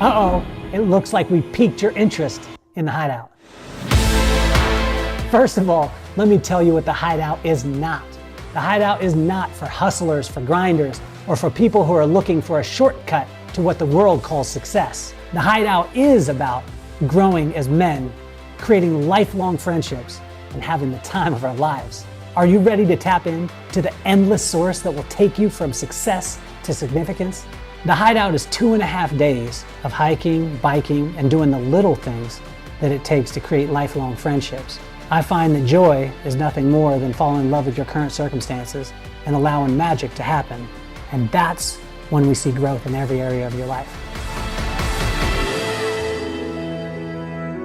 Uh-oh, it looks like we piqued your interest in the Hideout. First of all, let me tell you what the Hideout is not. The Hideout is not for hustlers, for grinders, or for people who are looking for a shortcut to what the world calls success. The Hideout is about growing as men, creating lifelong friendships, and having the time of our lives. Are you ready to tap in to the endless source that will take you from success to significance? The Hideout is 2.5 days of hiking, biking, and doing the little things that it takes to create lifelong friendships. I find that joy is nothing more than falling in love with your current circumstances and allowing magic to happen. And that's when we see growth in every area of your life.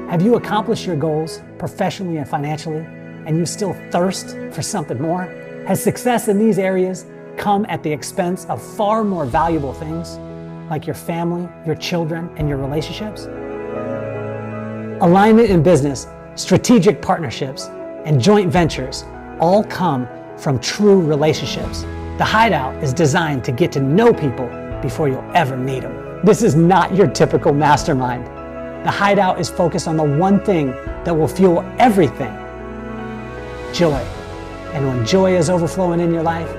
Have you accomplished your goals professionally and financially, and you still thirst for something more? Has success in these areas come at the expense of far more valuable things, like your family, your children, and your relationships? Alignment in business, strategic partnerships, and joint ventures all come from true relationships. The Hideout is designed to get to know people before you'll ever meet them. This is not your typical mastermind. The Hideout is focused on the one thing that will fuel everything: joy. And when joy is overflowing in your life,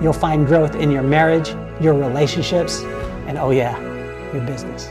you'll find growth in your marriage, your relationships, and oh yeah, your business.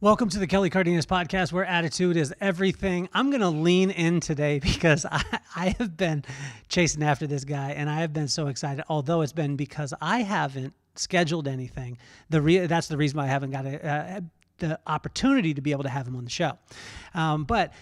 Welcome to the Kelly Cardenas podcast, where attitude is everything. I'm going to lean in today because I have been chasing after this guy, and I have been so excited, although it's been because I haven't scheduled anything. That's the reason why I haven't got the opportunity to be able to have him on the show. But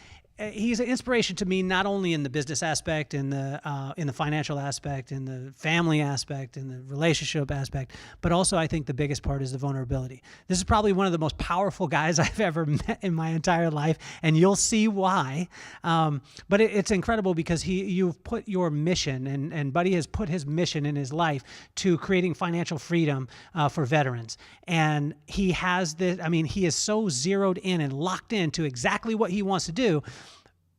he's an inspiration to me, not only in the business aspect, in the financial aspect, in the family aspect, in the relationship aspect, but also I think the biggest part is the vulnerability. This is probably one of the most powerful guys I've ever met in my entire life, and you'll see why. But it's incredible because you've put your mission, and Buddy has put his mission in his life to creating financial freedom for veterans. And he has this, he is so zeroed in and locked into exactly what he wants to do.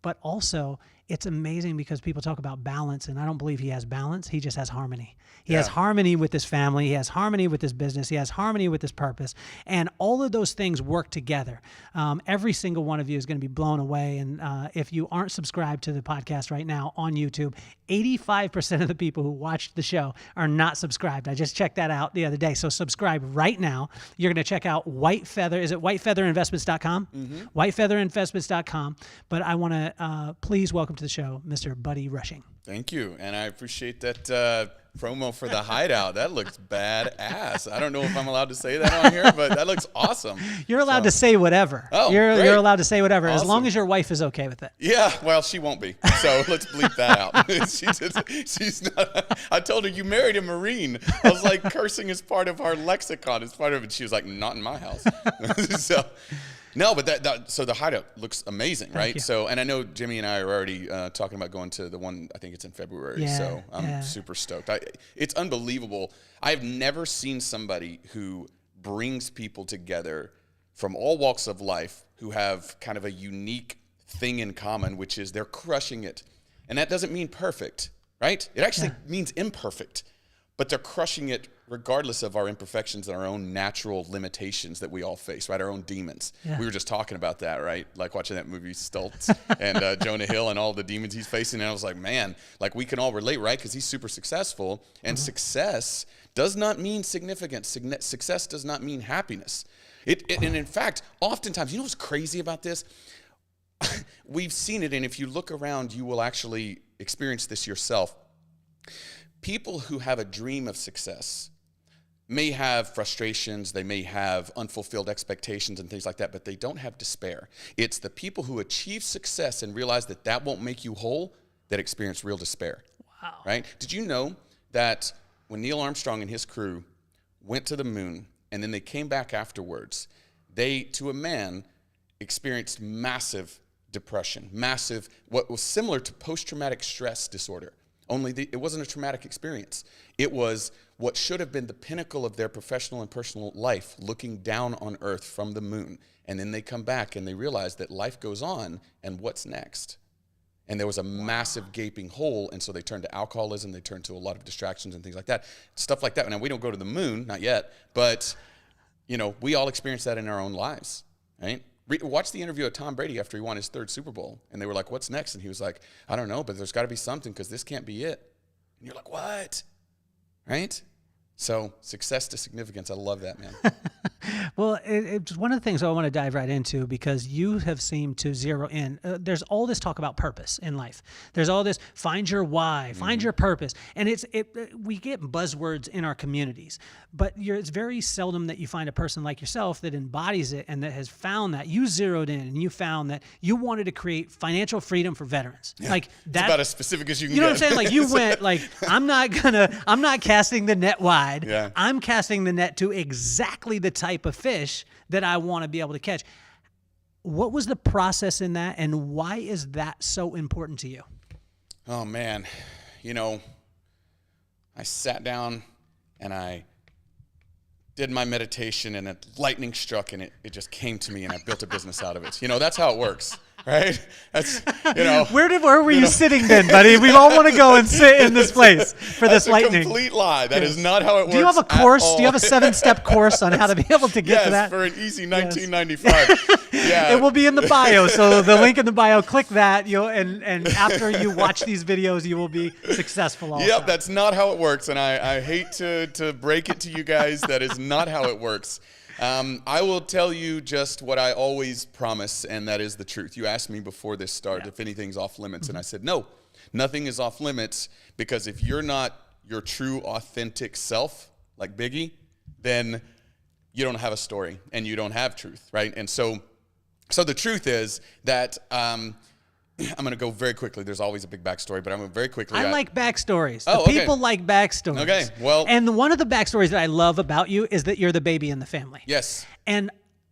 But also, it's amazing because people talk about balance, and I don't believe he has balance. He just has harmony. He has harmony with his family. He has harmony with his business. He has harmony with his purpose. And all of those things work together. Every single one of you is going to be blown away. And if you aren't subscribed to the podcast right now on YouTube, 85% of the people who watched the show are not subscribed. I just checked that out the other day. So subscribe right now. You're going to check out White Feather. Is it whitefeatherinvestments.com? Mm-hmm. Whitefeatherinvestments.com. But I want to please welcome to the show, Mr. Buddy Rushing. Thank you. And I appreciate that promo for the Hideout. That looks badass. I don't know if I'm allowed to say that on here, but that looks awesome. You're allowed to say whatever. Oh, you're allowed to say whatever, awesome. As long as your wife is okay with it. Yeah, well, she won't be. So let's bleep that out. She's not. I told her, you married a Marine. I was like, cursing is part of our lexicon. It's part of it. She was like, not in my house. So. No, but so the Hideout looks amazing, right? So, and I know Jimmy and I are already talking about going to the one, I think it's in February. Yeah, so I'm super stoked. It's unbelievable. I've never seen somebody who brings people together from all walks of life who have kind of a unique thing in common, which is they're crushing it. And that doesn't mean perfect, right? It actually means imperfect. But they're crushing it regardless of our imperfections and our own natural limitations that we all face, right? Our own demons. Yeah. We were just talking about that, right? Like watching that movie Stoltz and Jonah Hill and all the demons he's facing. And I was like, man, like we can all relate, right? Because he's super successful. And success does not mean significance. Success does not mean happiness. And in fact, oftentimes, you know what's crazy about this? We've seen it, and if you look around, you will actually experience this yourself. People who have a dream of success may have frustrations, they may have unfulfilled expectations and things like that, but they don't have despair. It's the people who achieve success and realize that that won't make you whole that experience real despair. Wow. Right? Did you know that when Neil Armstrong and his crew went to the moon and then they came back afterwards, they, to a man, experienced massive depression, what was similar to post-traumatic stress disorder. only it wasn't a traumatic experience. It was what should have been the pinnacle of their professional and personal life, looking down on Earth from the moon. And then they come back and they realize that life goes on, and what's next? And there was a massive gaping hole, and so they turned to alcoholism, they turned to a lot of distractions and things like that. Stuff like that. Now, we don't go to the moon, not yet, but, you know, we all experience that in our own lives, right? Watch the interview of Tom Brady after he won his 3rd Super Bowl, and they were like, what's next? And he was like, I don't know, but there's got to be something, because this can't be it. And you're like, what? Right? So success to significance. I love that, man. Well, it's one of the things I want to dive right into, because you have seemed to zero in. There's all this talk about purpose in life. There's all this find your why, find your purpose. And we get buzzwords in our communities, but it's very seldom that you find a person like yourself that embodies it and that has found that. You zeroed in and you found that you wanted to create financial freedom for veterans. Yeah. Like that's about as specific as you can You know get. what I'm saying? Like you went like, I'm not casting the net wide. Yeah. I'm casting the net to exactly the type of fish that I want to be able to catch. What was the process in that, and why is that so important to you? Oh, man. You know, I sat down and I did my meditation, and lightning struck, and it just came to me, and I built a business out of it. You know, that's how it works, right? That's, you know. Where were you sitting then, buddy? We all want to go and sit in this place for this lightning. That's a complete lie. That is not how it works. Do you have a course? Do you have a 7-step course on how to be able to get to that? Yes, for an easy $19.95. Yeah. It will be in the bio. So the link in the bio, click that. And after you watch these videos, you will be successful also. Yep, that's not how it works. And I hate to break it to you guys. That is not how it works. I will tell you just what I always promise, and that is the truth. You asked me before this started if anything's off limits, and I said, no, nothing is off limits, because if you're not your true, authentic self, like Biggie, then you don't have a story, and you don't have truth, right? And so the truth is that I'm going to go very quickly. There's always a big backstory, but I'm going to very quickly. I like backstories. Oh, okay. People like backstories. Okay, well. And one of the backstories that I love about you is that you're the baby in the family. Yes. And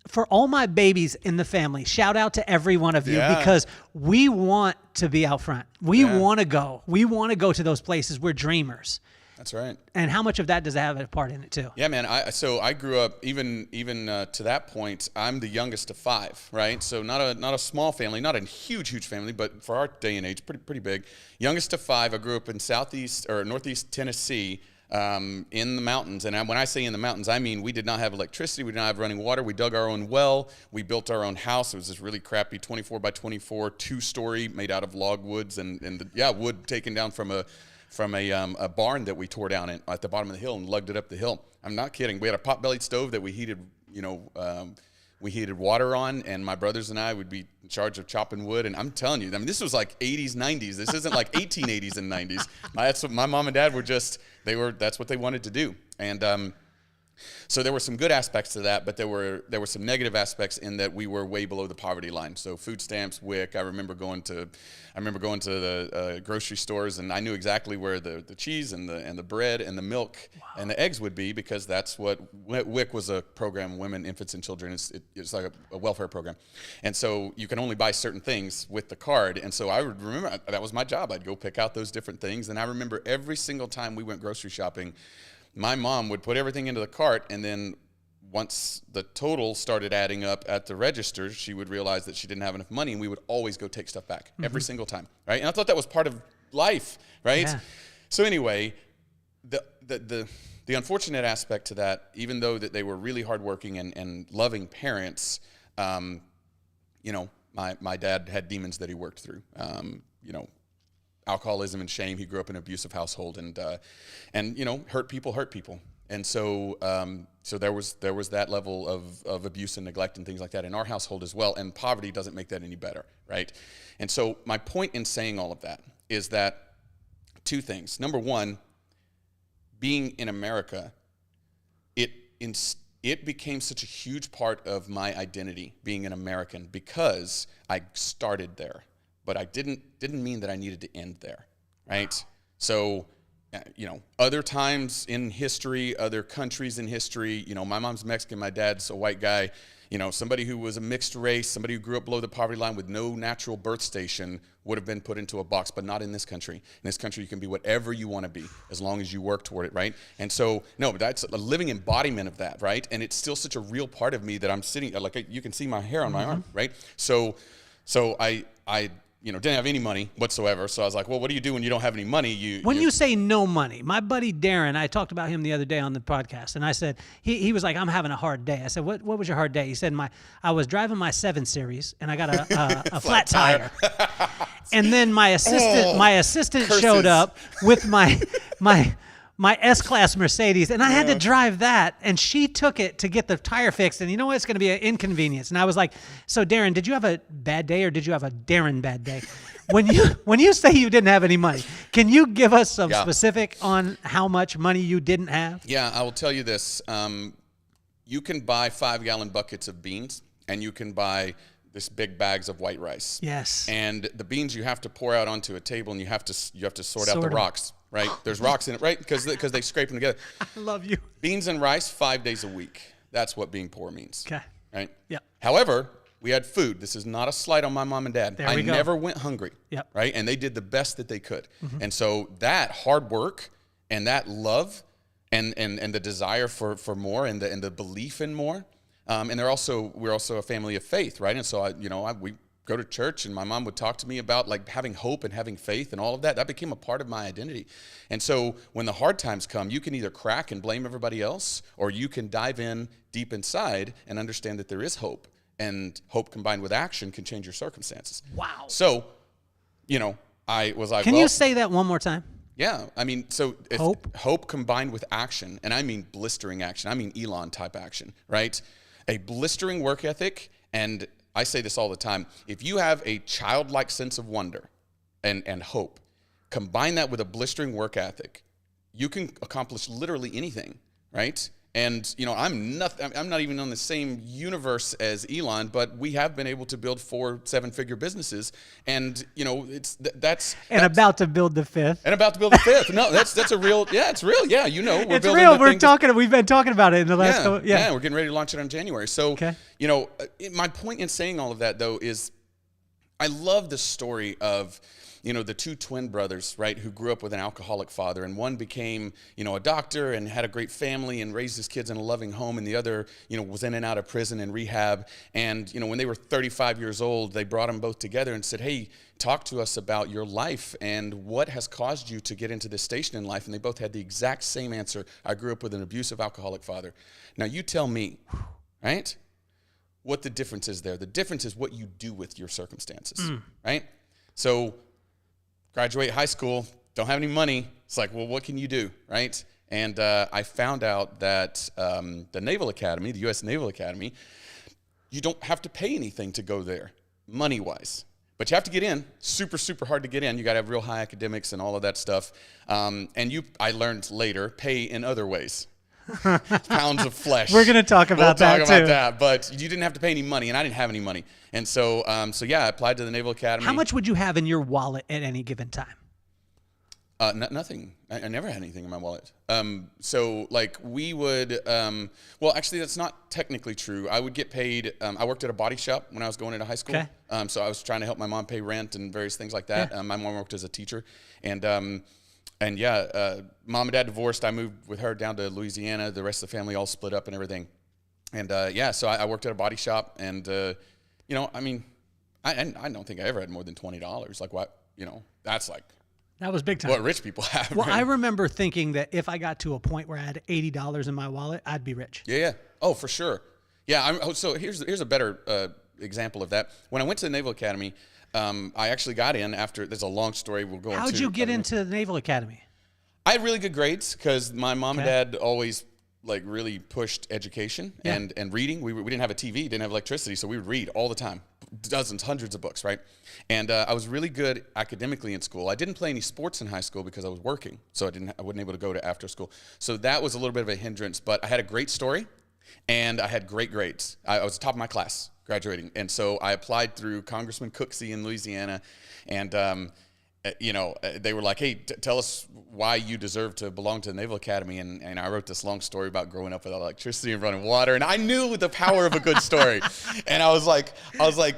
for all my babies in the family, shout out to every one of you, because we want to be out front. We want to go. We want to go to those places. We're dreamers. That's right. And how much of that does it have a part in it too? Yeah, man. So I grew up even to that point. I'm the youngest of 5, right? So not a small family, not a huge family, but for our day and age, pretty big. Youngest of 5. I grew up in northeast Tennessee, in the mountains. And when I say in the mountains, I mean we did not have electricity, we did not have running water. We dug our own well. We built our own house. It was this really crappy 24 by 24 2-story made out of log woods and wood taken down from a barn that we tore down at the bottom of the hill and lugged it up the hill. I'm not kidding. We had a pot-bellied stove that we heated, we heated water on, and my brothers and I would be in charge of chopping wood. And I'm telling you, I mean, this was like 80s, 90s. This isn't like 1880s and 90s. That's what my mom and dad were that's what they wanted to do. And so there were some good aspects to that, but there were some negative aspects in that we were way below the poverty line. So food stamps, WIC. I remember going to the grocery stores, and I knew exactly where the cheese and the bread and the milk and the eggs would be, because that's what WIC was, a program, Women, Infants, and Children. It's like a welfare program, and so you can only buy certain things with the card. And so I would remember that was my job. I'd go pick out those different things, and I remember every single time we went grocery shopping, my mom would put everything into the cart, and then once the total started adding up at the register, she would realize that she didn't have enough money, and we would always go take stuff back every single time, right? And I thought that was part of life, right? Yeah. So anyway, the unfortunate aspect to that, even though that they were really hardworking and loving parents, my dad had demons that he worked through, alcoholism and shame. He grew up in an abusive household, and hurt people. And so there was that level of abuse and neglect and things like that in our household as well. And poverty doesn't make that any better, right? And so my point in saying all of that is that 2 things. Number one, being in America, it became such a huge part of my identity, being an American, because I started there. But I didn't mean that I needed to end there, right? Wow. So, other times in history, other countries in history, my mom's Mexican, my dad's a white guy. somebody who was a mixed race, somebody who grew up below the poverty line with no natural birth station would have been put into a box, but not in this country. In this country, you can be whatever you want to be as long as you work toward it, right? And so, no, that's a living embodiment of that, right? And it's still such a real part of me that I'm sitting, like you can see my hair on my arm, right? So I didn't have any money whatsoever. So I was like, well, what do you do when you don't have any money? When you say no money, my buddy Darren, I talked about him the other day on the podcast, and I said, he was like, I'm having a hard day. I said, what was your hard day? He said, I was driving my 7 Series, and I got a flat tire. And then my assistant showed up with my S-Class Mercedes, and I had to drive that, and she took it to get the tire fixed, and you know what? It's going to be an inconvenience. And I was like, so Darren, did you have a bad day, or did you have a Darren bad day? When you say you didn't have any money, can you give us some specific on how much money you didn't have? Yeah, I will tell you this. You can buy 5-gallon buckets of beans, and you can buy this big bags of white rice. Yes. And the beans you have to pour out onto a table, and you have to sort out the rocks. Right? There's rocks in it, right? Because they scrape them together. I love you. Beans and rice 5 days a week. That's what being poor means. Okay. Right? Yep. However, we had food. This is not a slight on my mom and dad. I never went hungry. Yep. Right? And they did the best that they could. Mm-hmm. And so that hard work and that love and the desire for more and the belief in more. And we're also a family of faith, right? And so we go to church, and my mom would talk to me about like having hope and having faith and all of that. That became a part of my identity. And so when the hard times come, you can either crack and blame everybody else, or you can dive in deep inside and understand that there is hope, and hope combined with action can change your circumstances. Wow. So, I was like, can you say that one more time? Yeah. I mean, so hope combined with action, and I mean blistering action. I mean Elon type action, right? A blistering work ethic, and I say this all the time. If you have a childlike sense of wonder and hope, combine that with a blistering work ethic, you can accomplish literally anything, right? And, I'm not even on the same universe as Elon, but we have been able to build 4 7-figure businesses. And, that's about to build the 5th. And about to build the 5th. No, that's a real, it's real. Yeah, it's real. We've been talking about it in the last couple. Yeah, we're getting ready to launch it in January. So, my point in saying all of that, though, is I love the story of, the 2 twin brothers, right, who grew up with an alcoholic father, and one became, a doctor and had a great family and raised his kids in a loving home, and the other, was in and out of prison and rehab. And, when they were 35 years old, they brought them both together and said, hey, talk to us about your life and what has caused you to get into this station in life. And they both had the exact same answer. I grew up with an abusive alcoholic father. Now, you tell me, right, what the difference is there. The difference is what you do with your circumstances, right? So, graduate high school, don't have any money. It's like, well, what can you do, right? And I found out that the Naval Academy, the U.S. Naval Academy, you don't have to pay anything to go there, money-wise. But you have to get in. Super, super hard to get in. You got to have real high academics and all of that stuff. I learned later, pay in other ways. Pounds of flesh. We're going to talk about that too. But you didn't have to pay any money, and I didn't have any money. And so, I applied to the Naval Academy. How much would you have in your wallet at any given time? Nothing. I never had anything in my wallet. So we would, well, actually that's not technically true. I would get paid. I worked at a body shop when I was going into high school. Okay. So I was trying to help my mom pay rent and various things like that. Yeah. My mom worked as a teacher, mom and dad divorced. I moved with her down to Louisiana. The rest of the family all split up and everything. And so I worked at a body shop, and I don't think I ever had more than $20. Like what, that's like. That was big time. What rich people have. Well, right? I remember thinking that if I got to a point where I had $80 in my wallet, I'd be rich. Yeah. Oh, for sure. Yeah. So here's a better example of that. When I went to the Naval Academy, I actually got in after. There's a long story we'll go into. How'd you get into the Naval Academy? I had really good grades because my mom and dad always really pushed education and reading. We didn't have a TV, didn't have electricity, so we would read all the time. Dozens, hundreds of books, right? And I was really good academically in school. I didn't play any sports in high school because I was working, so I wasn't able to go to after school. So that was a little bit of a hindrance, but I had a great story, and I had great grades. I was top of my class graduating, and so I applied through Congressman Cooksey in Louisiana, and they were like, hey, tell us why you deserve to belong to the Naval Academy. And I wrote this long story about growing up without electricity and running water. And I knew the power of a good story. And I was like,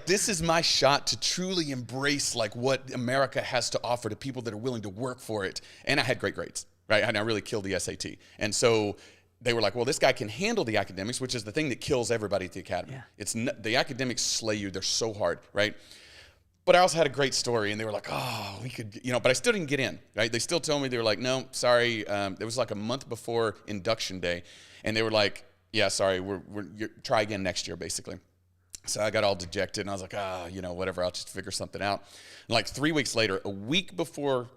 this is my shot to truly embrace like what America has to offer to people that are willing to work for it. And I had great grades, right? And I really killed the SAT. And so they were like, well, this guy can handle the academics, which is the thing that kills everybody at the academy. Yeah. The academics slay you. They're so hard, right? But I also had a great story, and they were like, oh, we could, but I still didn't get in, right? They still told me, they were like, no, sorry. It was like a month before induction day, and they were like, yeah, sorry, try again next year, basically. So I got all dejected, and I was like, whatever, I'll just figure something out. And like 3 weeks later, a week before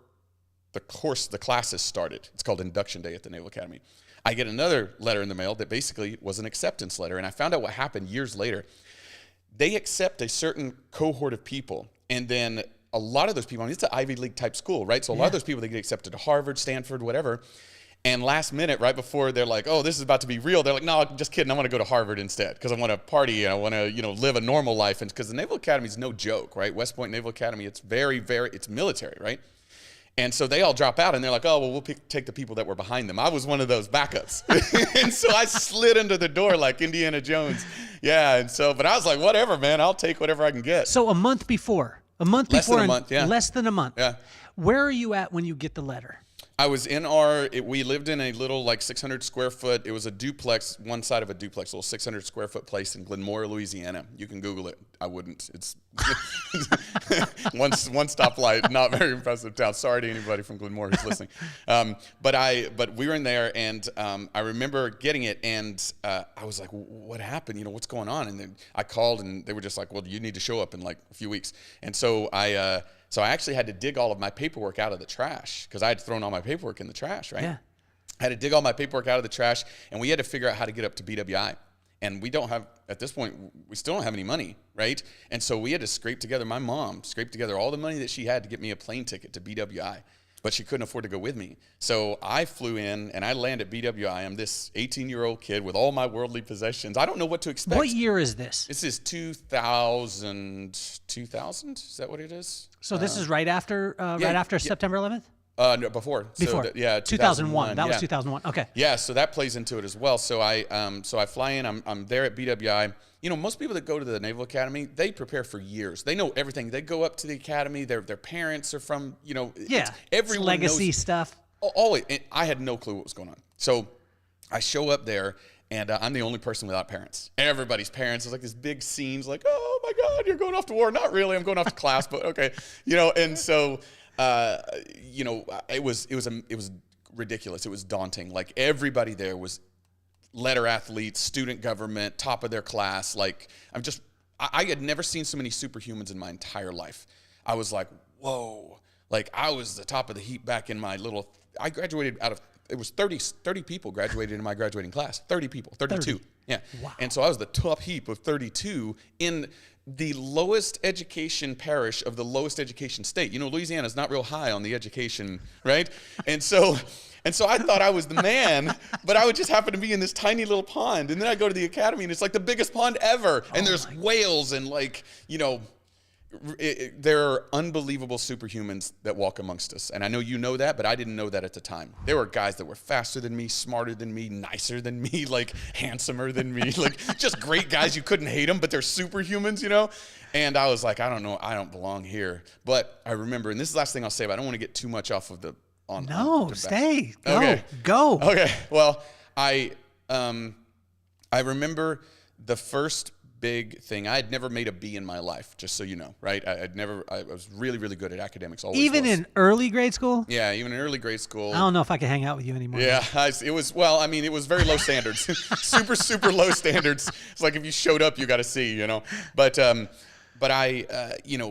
the classes started, it's called induction day at the Naval Academy, I get another letter in the mail that basically was an acceptance letter, and I found out what happened years later. They accept a certain cohort of people, and then a lot of those people, it's an Ivy League type school, right? So a lot of those people, they get accepted to Harvard, Stanford, whatever. And last minute, right before they're like, oh, this is about to be real, they're like, no, I'm just kidding. I want to go to Harvard instead because I want to party and I want to, live a normal life. And because the Naval Academy is no joke, right? West Point Naval Academy, it's very, very, it's military, right? And so they all drop out, and they're like, oh, well, we'll take the people that were behind them. I was one of those backups. And so I slid under the door like Indiana Jones. Yeah, and so, but I was like, whatever, man, I'll take whatever I can get. So a month before. Less than a month, yeah. Less than a month. Yeah. Where are you at when you get the letter? I was in we lived in a little like 600 square foot, it was a duplex, one side of a duplex, a little 600 square foot place in Glenmore, Louisiana. You can Google it. I wouldn't. It's one stoplight, not very impressive town. Sorry to anybody from Glenmore who's listening. But we were in there, and I remember getting it, and I was like, what happened? What's going on? And then I called, and they were just like, well, you need to show up in like a few weeks. And so I actually had to dig all of my paperwork out of the trash because I had thrown all my paperwork in the trash, right? Yeah. I had to dig all my paperwork out of the trash, and we had to figure out how to get up to BWI. And we don't have, at this point, we still don't have any money, right? And so we had to my mom scraped together all the money that she had to get me a plane ticket to BWI, but she couldn't afford to go with me. So I flew in, and I land at BWI. I'm this 18-year-old kid with all my worldly possessions. I don't know what to expect. What year is this? This is 2000? Is that what it is? So this is right after September 11th? No, before. Before. So 2001. That was 2001. Okay. Yeah, so that plays into it as well. So I fly in. I'm there at BWI. Most people that go to the Naval Academy, they prepare for years. They know everything. They go up to the academy. Their parents are from, everyone legacy knows, stuff. Always. And I had no clue what was going on. So I show up there, and I'm the only person without parents. Everybody's parents. It's like this big scenes, like, oh my God, you're going off to war. Not really. I'm going off to class, but okay. And so. It was ridiculous. It was daunting. Like everybody there was letter athletes, student government, top of their class. Like I had never seen so many superhumans in my entire life. I was like, whoa, like I was the top of the heap back in my I graduated it was 30 people graduated in my graduating class, 30 people, 32. 30. Yeah. Wow. And so I was the top heap of 32 in the lowest education parish of the lowest education state. Louisiana is not real high on the education, right? And so I thought I was the man, but I would just happen to be in this tiny little pond. And then I go to the academy, and it's like the biggest pond ever. And there's whales and there are unbelievable superhumans that walk amongst us. And I know you know that, but I didn't know that at the time. There were guys that were faster than me, smarter than me, nicer than me, like handsomer than me, like just great guys. You couldn't hate them, but they're superhumans, And I was like, I don't know, I don't belong here. But I remember, and this is the last thing I'll say, but I don't want to get too much off of the stay. Go. Okay. Well, I remember the first big thing. I had never made a B in my life, just so you know, right? I was really, really good at academics. Always even in early grade school? Yeah, even in early grade school. I don't know if I can hang out with you anymore. Yeah, it was very low standards. super, super low standards. It's like if you showed up, you got a C, But I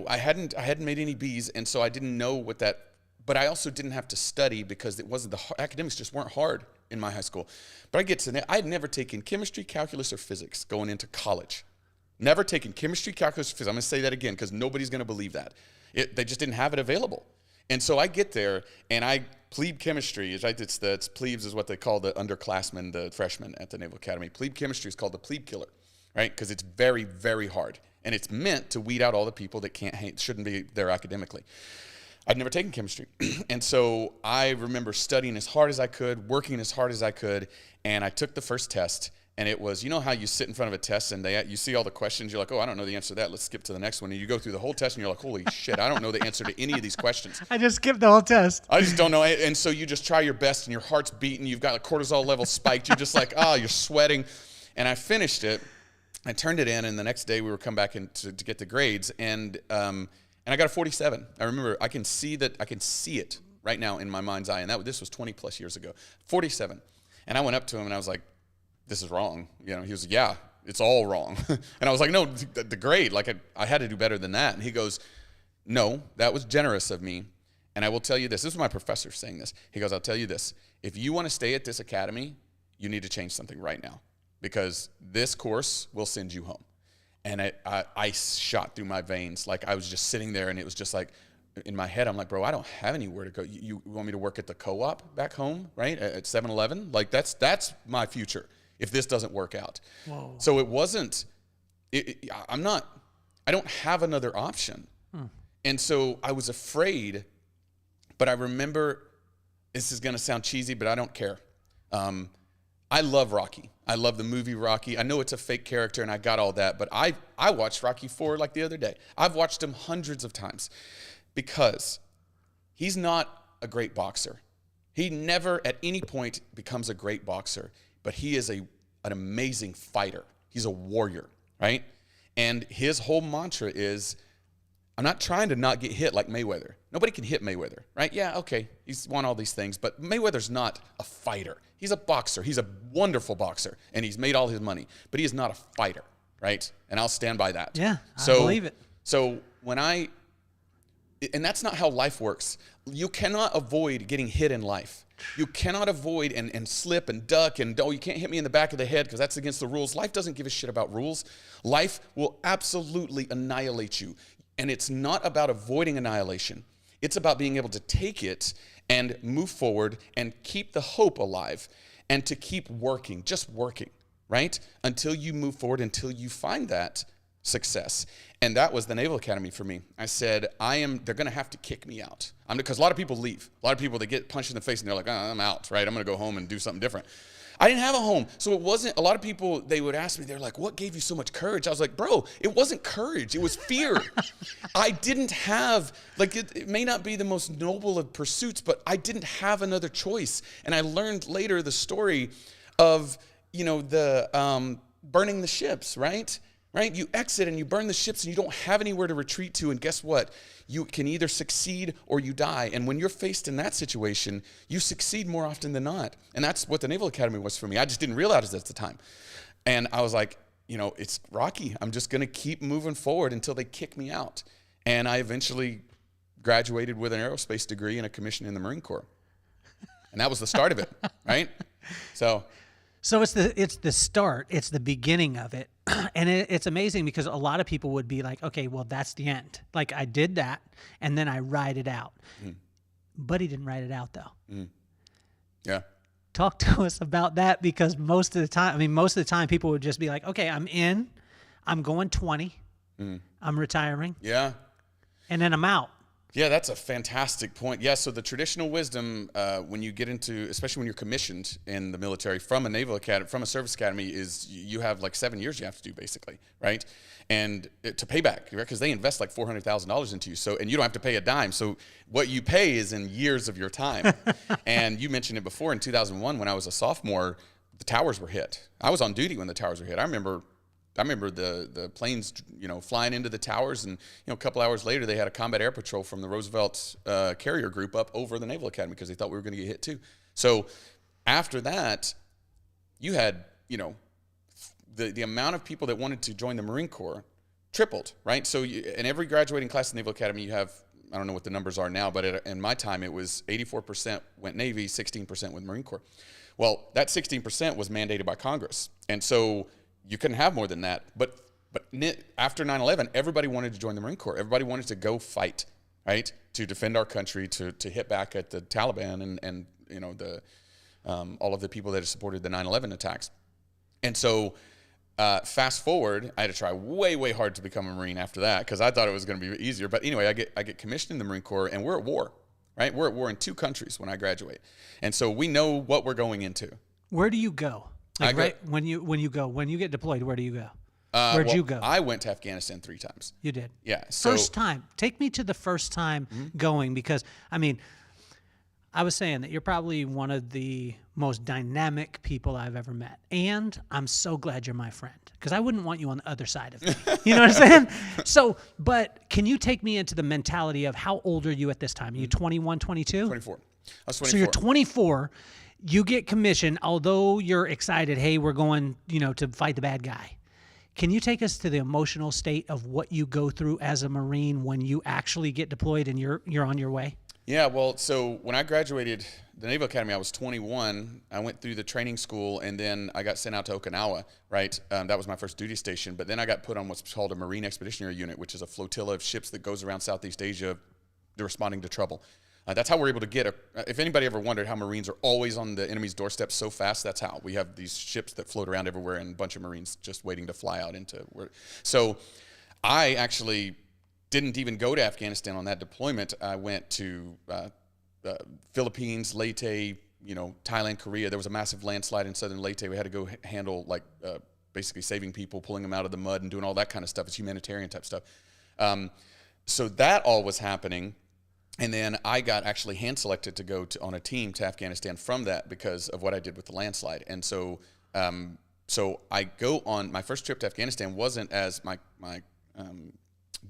hadn't made any B's, and so I didn't know what that, but I also didn't have to study because it wasn't academics just weren't hard in my high school. But I had never taken chemistry, calculus, or physics going into college. Never taken chemistry, calculus, or physics. I'm going to say that again because nobody's going to believe that. They just didn't have it available. And so I get there, and I plebe chemistry. Right? It's plebes is what they call the underclassmen, the freshmen at the Naval Academy. Plebe chemistry is called the plebe killer, right? Because it's very, very hard. And it's meant to weed out all the people that shouldn't be there academically. I'd never taken chemistry. And so I remember studying as hard as I could, working as hard as I could, and I took the first test. And it was, you know how you sit in front of a test and you see all the questions, you're like, oh, I don't know the answer to that, let's skip to the next one. And you go through the whole test and you're like, holy shit, I don't know the answer to any of these questions. I just skipped the whole test. I just don't know. And so you just try your best and your heart's beating, you've got a cortisol level spiked, you're just like, you're sweating. And I finished it, I turned it in, and the next day we were come back in to get the grades, and I got a 47. I remember, I can see it right now in my mind's eye, and this was 20 plus years ago, 47. And I went up to him and I was like, this is wrong. You know, he was like, yeah, it's all wrong. And I was like, no, the grade, like I had to do better than that. And he goes, no, that was generous of me. And I will tell you this is my professor saying this. He goes, I'll tell you this. If you want to stay at this academy, you need to change something right now, because this course will send you home. And I shot through my veins. Like, I was just sitting there, and it was just like, in my head, I'm like, bro, I don't have anywhere to go. You want me to work at the co-op back home, right? At 7-Eleven? Like, that's my future if this doesn't work out. Whoa. So it wasn't, I don't have another option. And so I was afraid, but I remember, this is going to sound cheesy, but I don't care. I love Rocky. I love the movie Rocky. I know it's a fake character, and I got all that, but I watched Rocky 4 like the other day. I've watched him hundreds of times, because he's not a great boxer. He never at any point becomes a great boxer, but he is an amazing fighter. He's a warrior, right? And his whole mantra is, I'm not trying to not get hit like Mayweather. Nobody can hit Mayweather, right? Yeah, okay, he's won all these things, but Mayweather's not a fighter. He's a boxer. He's a wonderful boxer, and he's made all his money, but he is not a fighter, right? And I'll stand by that. Yeah, I believe it. So and that's not how life works. You cannot avoid getting hit in life. You cannot avoid and slip and duck and, you can't hit me in the back of the head because that's against the rules. Life doesn't give a shit about rules. Life will absolutely annihilate you. And it's not about avoiding annihilation. It's about being able to take it and move forward and keep the hope alive and to keep working, just working, right? Until you move forward, until you find that success. And that was the Naval Academy for me. I said, they're going to have to kick me out. Because a lot of people leave. A lot of people, they get punched in the face and they're like, I'm out, right? I'm going to go home and do something different. I didn't have a home. So it wasn't, a lot of people, they would ask me, they're like, what gave you so much courage? I was like, bro, it wasn't courage. It was fear. I didn't have, it may not be the most noble of pursuits, but I didn't have another choice. And I learned later the story of, the burning the ships, right? Right? You exit and you burn the ships and you don't have anywhere to retreat to. And guess what? You can either succeed or you die. And when you're faced in that situation, you succeed more often than not. And that's what the Naval Academy was for me. I just didn't realize it at the time. And I was like, it's Rocky. I'm just going to keep moving forward until they kick me out. And I eventually graduated with an aerospace degree and a commission in the Marine Corps. And that was the start of it, right? So it's the start. It's the beginning of it. And it's amazing because a lot of people would be like, okay, well, that's the end. Like, I did that, and then I ride it out. But he didn't ride it out, though. Yeah. Talk to us about that, because most of the time people would just be like, okay, I'm in. I'm going 20. I'm retiring. Yeah. And then I'm out. Yeah, that's a fantastic point. Yeah, so the traditional wisdom, when you get into, especially when you're commissioned in the military from a naval academy, from a service academy, is you have like 7 years you have to do, basically, right? And to pay back, right? Because they invest like $400,000 into you, and you don't have to pay a dime. So what you pay is in years of your time. And you mentioned it before, in 2001, when I was a sophomore, the towers were hit. I was on duty when the towers were hit. I remember the planes, flying into the towers, and a couple hours later they had a combat air patrol from the Roosevelt carrier group up over the Naval Academy because they thought we were going to get hit too. So after that, you had the amount of people that wanted to join the Marine Corps tripled, right? So in every graduating class in the Naval Academy, you have, I don't know what the numbers are now, but in my time it was 84% went Navy, 16% with Marine Corps. Well, that 16% was mandated by Congress, and so you couldn't have more than that. But after 9/11, everybody wanted to join the Marine Corps. Everybody wanted to go fight, right, to defend our country, to hit back at the Taliban and all of the people that supported the 9/11 attacks. And so Fast forward, I had to try way, way hard to become a Marine after that because I thought it was going to be easier. But anyway, I get commissioned in the Marine Corps, and we're at war, right? We're at war in 2 countries when I graduate. And so we know what we're going into. Where do you go? When you get deployed, where do you go? Where'd you go? I went to Afghanistan 3 times. You did? Yeah. So, first time. Take me to the first time going, because, I mean, I was saying that you're probably one of the most dynamic people I've ever met. And I'm so glad you're my friend, because I wouldn't want you on the other side of me. You know what I'm saying? So, but can you take me into the mentality of how old are you at this time? Are you 21, 22? 24. I was 24. So you're 24. You get commissioned, although you're excited, hey, we're going, to fight the bad guy. Can you take us to the emotional state of what you go through as a Marine when you actually get deployed and you're on your way? Yeah, well, so when I graduated the Naval Academy, I was 21. I went through the training school, and then I got sent out to Okinawa, right? That was my first duty station. But then I got put on what's called a Marine Expeditionary Unit, which is a flotilla of ships that goes around Southeast Asia responding to trouble. That's how we're able to get if anybody ever wondered how Marines are always on the enemy's doorstep so fast, that's how. We have these ships that float around everywhere and a bunch of Marines just waiting to fly out into where. So I actually didn't even go to Afghanistan on that deployment. I went to Philippines, Leyte, Thailand, Korea. There was a massive landslide in southern Leyte. We had to go handle basically saving people, pulling them out of the mud and doing all that kind of stuff. It's humanitarian type stuff. So that all was happening. And then I got actually hand selected to go on a team to Afghanistan from that because of what I did with the landslide. And so I go on my first trip to Afghanistan wasn't as my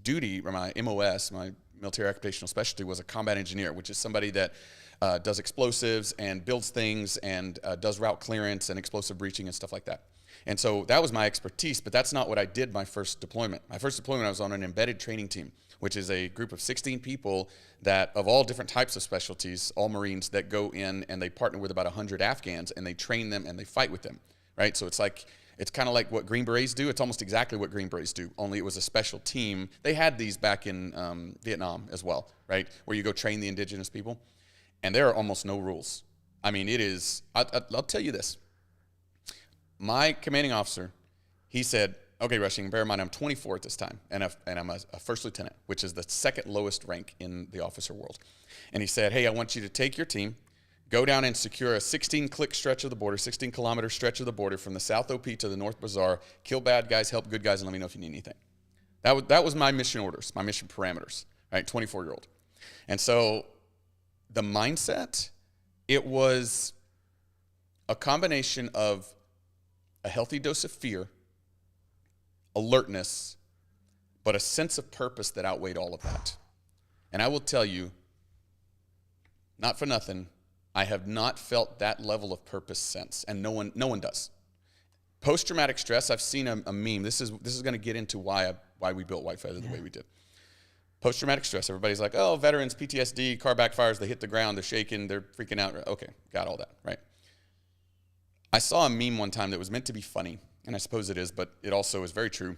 duty or my MOS, my military occupational specialty, was a combat engineer, which is somebody that does explosives and builds things and does route clearance and explosive breaching and stuff like that. And so that was my expertise, but that's not what I did my first deployment. My first deployment, I was on an embedded training team, which is a group of 16 people that of all different types of specialties, all Marines that go in and they partner with about 100 Afghans and they train them and they fight with them, right? So it's kind of like what Green Berets do. It's almost exactly what Green Berets do, only it was a special team. They had these back in Vietnam as well, right? Where you go train the indigenous people. And there are almost no rules. I mean, it is, I'll tell you this. My commanding officer, he said, okay, Rushing, bear in mind I'm 24 at this time, and I'm a first lieutenant, which is the second lowest rank in the officer world. And he said, hey, I want you to take your team, go down and secure a 16-click stretch of the border, 16-kilometer stretch of the border from the South OP to the North Bazaar, kill bad guys, help good guys, and let me know if you need anything. That was my mission orders, my mission parameters, right, 24-year-old. And so the mindset, it was a combination of a healthy dose of fear, alertness, but a sense of purpose that outweighed all of that. And I will tell you, not for nothing, I have not felt that level of purpose since, and no one does. Post-traumatic stress, I've seen a meme. This is going to get into why we built White Feather the way we did. Post-traumatic stress, everybody's like, oh, veterans, PTSD, car backfires, they hit the ground, they're shaking, they're freaking out. Okay, got all that, right? I saw a meme one time that was meant to be funny, and I suppose it is, but it also is very true.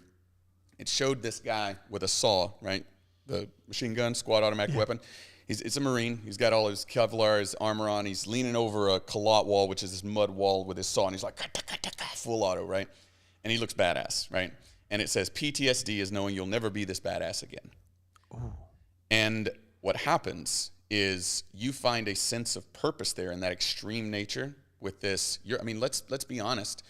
It showed this guy with a saw, right? The machine gun, squad automatic weapon. It's a Marine. He's got all his Kevlar, his armor on. He's leaning over a Kalot wall, which is this mud wall with his saw, and he's like, full auto, right? And he looks badass, right? And it says, PTSD is knowing you'll never be this badass again. Ooh. And what happens is you find a sense of purpose there in that extreme nature with this. Let's be honest.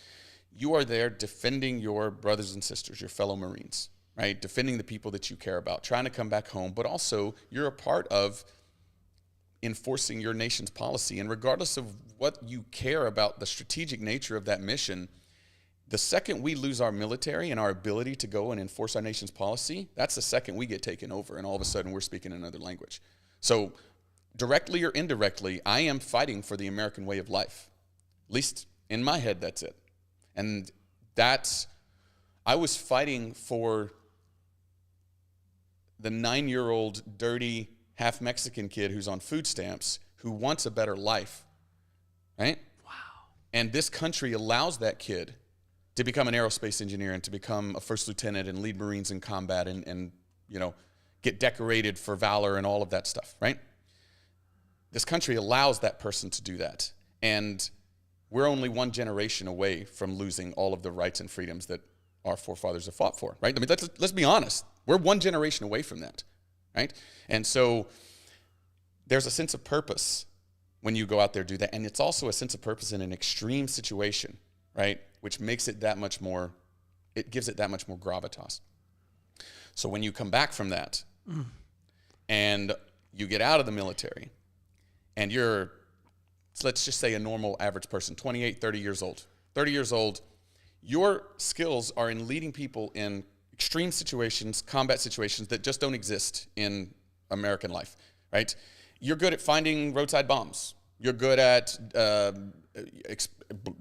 You are there defending your brothers and sisters, your fellow Marines, right? Defending the people that you care about, trying to come back home, but also you're a part of enforcing your nation's policy. And regardless of what you care about the strategic nature of that mission, the second we lose our military and our ability to go and enforce our nation's policy, that's the second we get taken over, and all of a sudden we're speaking another language. So directly or indirectly, I am fighting for the American way of life. At least in my head, that's it. And I was fighting for the 9-year-old dirty half Mexican kid who's on food stamps who wants a better life, right? Wow. And this country allows that kid to become an aerospace engineer and to become a first lieutenant and lead Marines in combat and get decorated for valor and all of that stuff, right? This country allows that person to do that. And we're only one generation away from losing all of the rights and freedoms that our forefathers have fought for, right? I mean, let's be honest. We're one generation away from that, right? And so there's a sense of purpose when you go out there and do that. And it's also a sense of purpose in an extreme situation, right? Which makes it that much more, it gives it that much more gravitas. So when you come back from that and you get out of the military and you're, let's just say a normal average person, 28, 30 years old, your skills are in leading people in extreme situations, combat situations that just don't exist in American life, right? You're good at finding roadside bombs. You're good at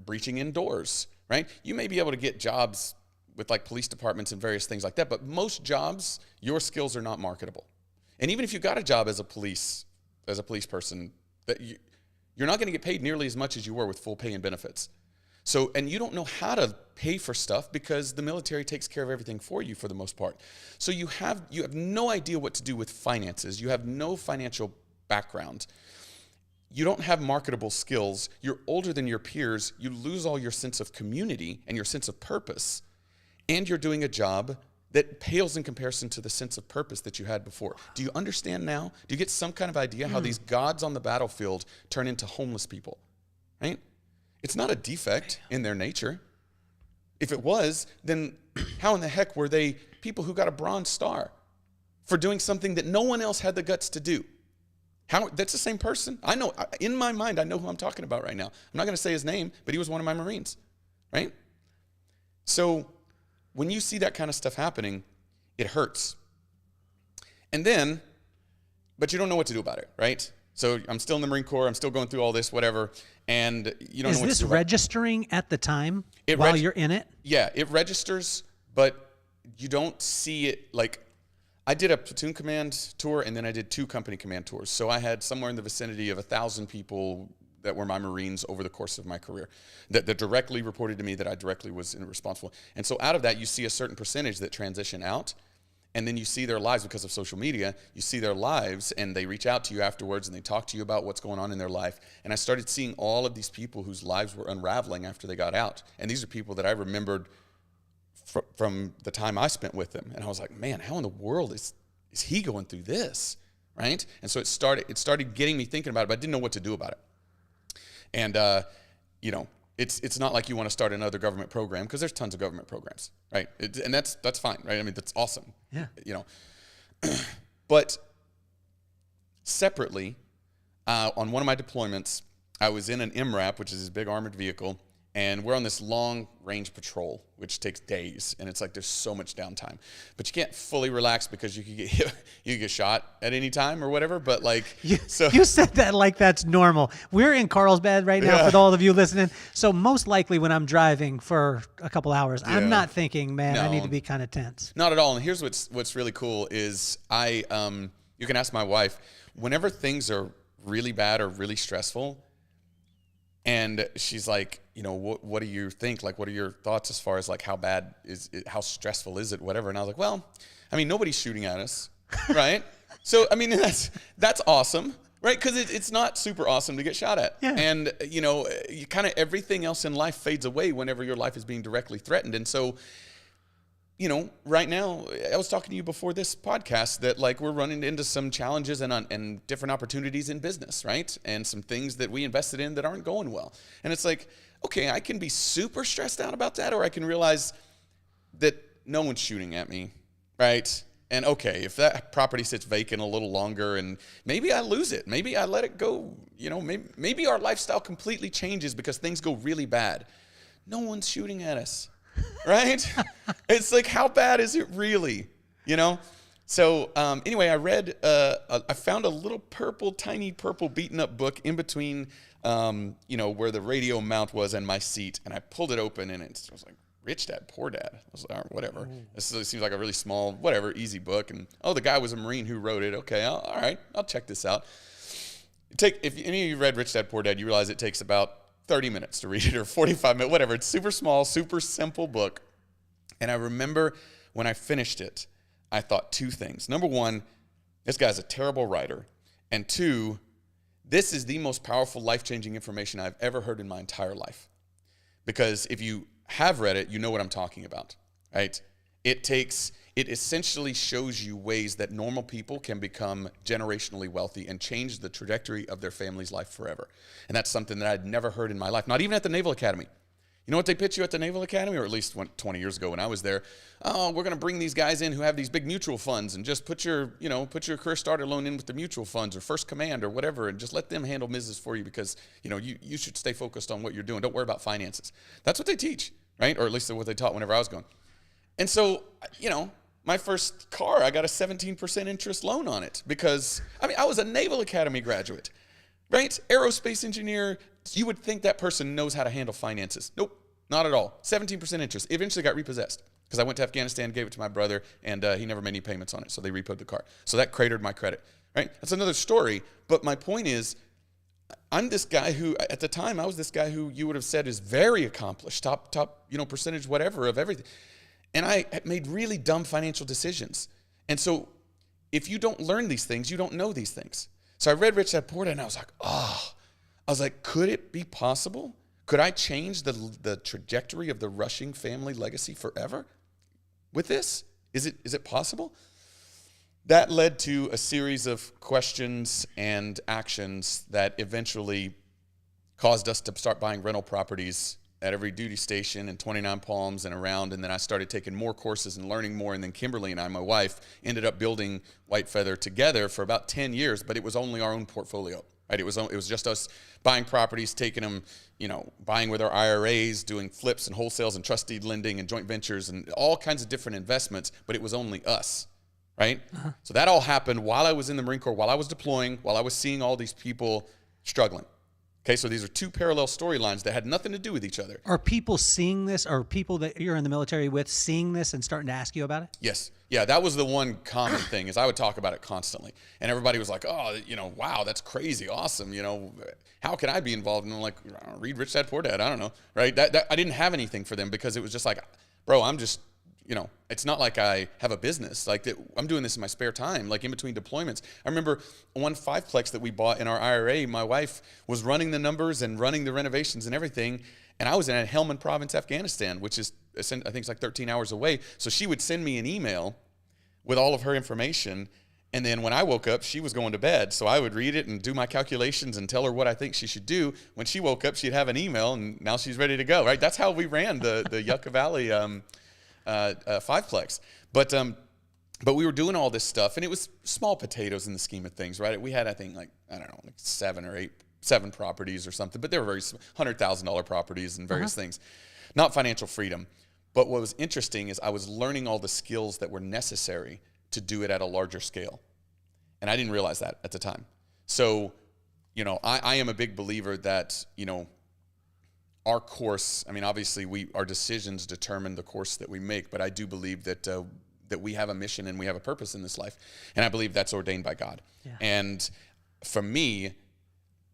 breaching indoors, right? You may be able to get jobs with like police departments and various things like that, but most jobs, your skills are not marketable. And even if you got a job as a police person, that you're not going to get paid nearly as much as you were with full pay and benefits. So, and you don't know how to pay for stuff because the military takes care of everything for you for the most part. So you have no idea what to do with finances. You have no financial background. You don't have marketable skills. You're older than your peers. You lose all your sense of community and your sense of purpose. And you're doing a job that pales in comparison to the sense of purpose that you had before. Do you understand now? Do you get some kind of idea how these gods on the battlefield turn into homeless people, right? It's not a defect in their nature. If it was, then how in the heck were they people who got a Bronze Star for doing something that no one else had the guts to do? That's the same person. I know, in my mind, I know who I'm talking about right now. I'm not going to say his name, but he was one of my Marines, right? So when you see that kind of stuff happening, it hurts. And then, but you don't know what to do about it, right? So I'm still in the Marine Corps. I'm still going through all this, whatever. And you don't know what to do. Is this registering at the time while you're in it? Yeah, it registers, but you don't see it. Like, I did a platoon command tour, and then I did 2 company command tours. So I had somewhere in the vicinity of 1,000 people that were my Marines over the course of my career that directly reported to me that I directly was responsible. And so out of that, you see a certain percentage that transition out. And then you see their lives because of social media. You see their lives, and they reach out to you afterwards, and they talk to you about what's going on in their life. And I started seeing all of these people whose lives were unraveling after they got out. And these are people that I remembered from the time I spent with them. And I was like, man, how in the world is he going through this, right? And so it started getting me thinking about it, but I didn't know what to do about it. And, it's not like you want to start another government program because there's tons of government programs, right? And that's fine, right? I mean, that's awesome. Yeah. But separately, on one of my deployments, I was in an MRAP, which is this big armored vehicle, and we're on this long-range patrol, which takes days, and it's like there's so much downtime. But you can't fully relax because you could get shot at any time or whatever. But like, you said that like that's normal. We're in Carlsbad right now for all of you listening. So most likely when I'm driving for a couple hours, I'm not thinking, man, I need to be kind of tense. Not at all. And here's what's really cool is you can ask my wife, whenever things are really bad or really stressful, and she's like, what do you think? Like, what are your thoughts as far as like how bad is it, how stressful is it, whatever? And I was like, well, I mean, nobody's shooting at us, right? So, I mean, that's awesome, right? Because it's not super awesome to get shot at. Yeah. And, you kind of everything else in life fades away whenever your life is being directly threatened. And so, right now, I was talking to you before this podcast that like we're running into some challenges and different opportunities in business, right? And some things that we invested in that aren't going well. And it's like, okay, I can be super stressed out about that, or I can realize that no one's shooting at me, right? And okay, if that property sits vacant a little longer and maybe I lose it, maybe I let it go, maybe our lifestyle completely changes because things go really bad. No one's shooting at us. Right? It's like, how bad is it really? So anyway, I read, I found a little tiny purple beaten up book in between, where the radio mount was and my seat. And I pulled it open and it was like, Rich Dad, Poor Dad. I was like, whatever. This seems like a really small, whatever, easy book. And the guy was a Marine who wrote it. Okay, all right, I'll check this out. If any of you read Rich Dad, Poor Dad, you realize it takes about 30 minutes to read it, or 45 minutes, whatever. It's super small, super simple book. And I remember when I finished it, I thought 2 things. Number 1, this guy's a terrible writer. And 2, This is the most powerful, life-changing information I've ever heard in my entire life. Because if you have read it, you know what I'm talking about, right? It essentially shows you ways that normal people can become generationally wealthy and change the trajectory of their family's life forever. And that's something that I'd never heard in my life, not even at the Naval Academy. You know what they pitch you at the Naval Academy, or at least 20 years ago when I was there? Oh, we're going to bring these guys in who have these big mutual funds and just put your career starter loan in with the mutual funds or First Command or whatever, and just let them handle business for you because, you should stay focused on what you're doing. Don't worry about finances. That's what they teach, right? Or at least what they taught whenever I was going. And so, my first car, I got a 17% interest loan on it because, I was a Naval Academy graduate, right? Aerospace engineer. You would think that person knows how to handle finances. Nope, not at all. 17% interest. Eventually got repossessed because I went to Afghanistan, gave it to my brother, and he never made any payments on it, so they repoed the car. So that cratered my credit, right? That's another story, but my point is, I'm this guy who, at the time, I was this guy who you would have said is very accomplished, top, percentage, whatever, of everything. And I made really dumb financial decisions. And so if you don't learn these things, you don't know these things. So I read Rich Dad Poor Dad, and I was like, could it be possible? Could I change the trajectory of the Rushing family legacy forever with this? Is it possible? That led to a series of questions and actions that eventually caused us to start buying rental properties at every duty station in 29 Palms and around. And then I started taking more courses and learning more. And then Kimberly and I, my wife, ended up building White Feather together for about 10 years, but it was only our own portfolio. Right, it was just us buying properties, taking them, buying with our IRAs, doing flips and wholesales and trust deed lending and joint ventures and all kinds of different investments, but it was only us, right? Uh-huh. So that all happened while I was in the Marine Corps, while I was deploying, while I was seeing all these people struggling. Okay, so these are two parallel storylines that had nothing to do with each other. Are people seeing this? Are people that you're in the military with seeing this and starting to ask you about it? Yes. Yeah, that was the one common thing is I would talk about it constantly. And everybody was like, oh, wow, that's crazy, awesome. How can I be involved? And I'm like, read Rich Dad Poor Dad. I don't know, right? That I didn't have anything for them because it was just like, bro, I'm just, it's not like I have a business. Like I'm doing this in my spare time, like in between deployments. I remember one 5-plex that we bought in our IRA. My wife was running the numbers and running the renovations and everything. And I was in Helmand Province, Afghanistan, which is, I think it's like 13 hours away. So she would send me an email with all of her information. And then when I woke up, she was going to bed. So I would read it and do my calculations and tell her what I think she should do. When she woke up, she'd have an email, and now she's ready to go, right? That's how we ran the Yucca Valley 5-plex. But we were doing all this stuff, and it was small potatoes in the scheme of things, right? We had, I think, like 7 properties or something, but they were very $100,000 properties and various things. Not financial freedom. But what was interesting is I was learning all the skills that were necessary to do it at a larger scale. And I didn't realize that at the time. So, I am a big believer that, our course, obviously our decisions determine the course that we make, but I do believe that that we have a mission and we have a purpose in this life. And I believe that's ordained by God. Yeah. And for me,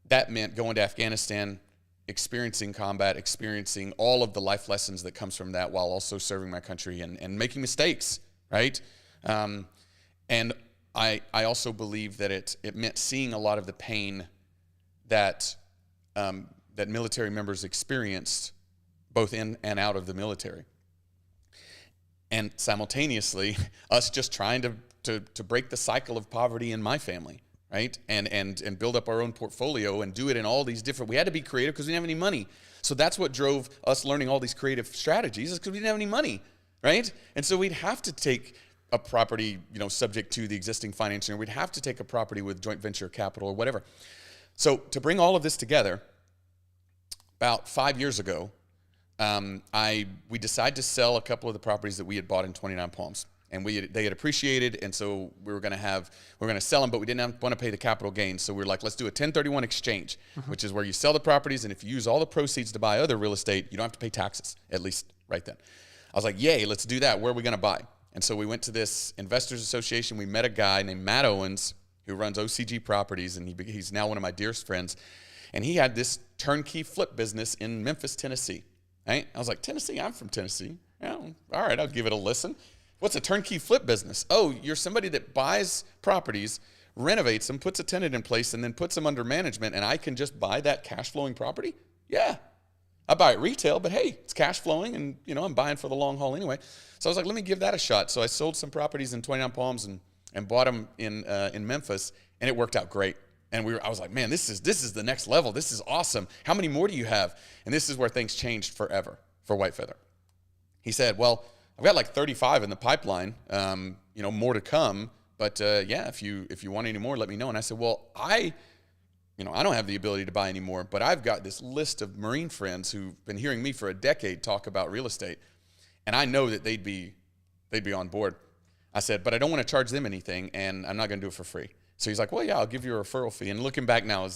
that meant going to Afghanistan, experiencing combat, experiencing all of the life lessons that comes from that while also serving my country and making mistakes, right? And I also believe that it meant seeing a lot of the pain that that military members experienced both in and out of the military. And simultaneously, us just trying to break the cycle of poverty in my family, right? And build up our own portfolio and do it in all these different, we had to be creative because we didn't have any money. So that's what drove us learning all these creative strategies, is because we didn't have any money, right? And so we'd have to take a property, subject to the existing financing, or we'd have to take a property with joint venture capital or whatever. So to bring all of this together, about 5 years ago, we decided to sell a couple of the properties that we had bought in 29 Palms. And they had appreciated, and so we were going to sell them, but we didn't want to pay the capital gains. So we were like, let's do a 1031 exchange, which is where you sell the properties, and if you use all the proceeds to buy other real estate, you don't have to pay taxes, at least right then. I was like, yay, let's do that. Where are we going to buy? And so we went to this investors association. We met a guy named Matt Owens who runs OCG Properties, and he's now one of my dearest friends. And he had this turnkey flip business in Memphis, Tennessee. Right? I was like, Tennessee? I'm from Tennessee. Yeah, all right, I'll give it a listen. What's a turnkey flip business? Oh, you're somebody that buys properties, renovates them, puts a tenant in place, and then puts them under management, and I can just buy that cash flowing property? Yeah. I buy it retail, but hey, it's cash flowing, and I'm buying for the long haul anyway. So I was like, let me give that a shot. So I sold some properties in 29 Palms and bought them in Memphis, and it worked out great. And I was like, man, this is the next level. This is awesome. How many more do you have? And this is where things changed forever for White Feather. He said, well, I've got like 35 in the pipeline, more to come. But yeah, if you want any more, let me know. And I said, well, I don't have the ability to buy any more, but I've got this list of Marine friends who've been hearing me for a decade talk about real estate, and I know that they'd be on board. I said, but I don't want to charge them anything, and I'm not going to do it for free. So he's like, well, yeah, I'll give you a referral fee. And looking back now,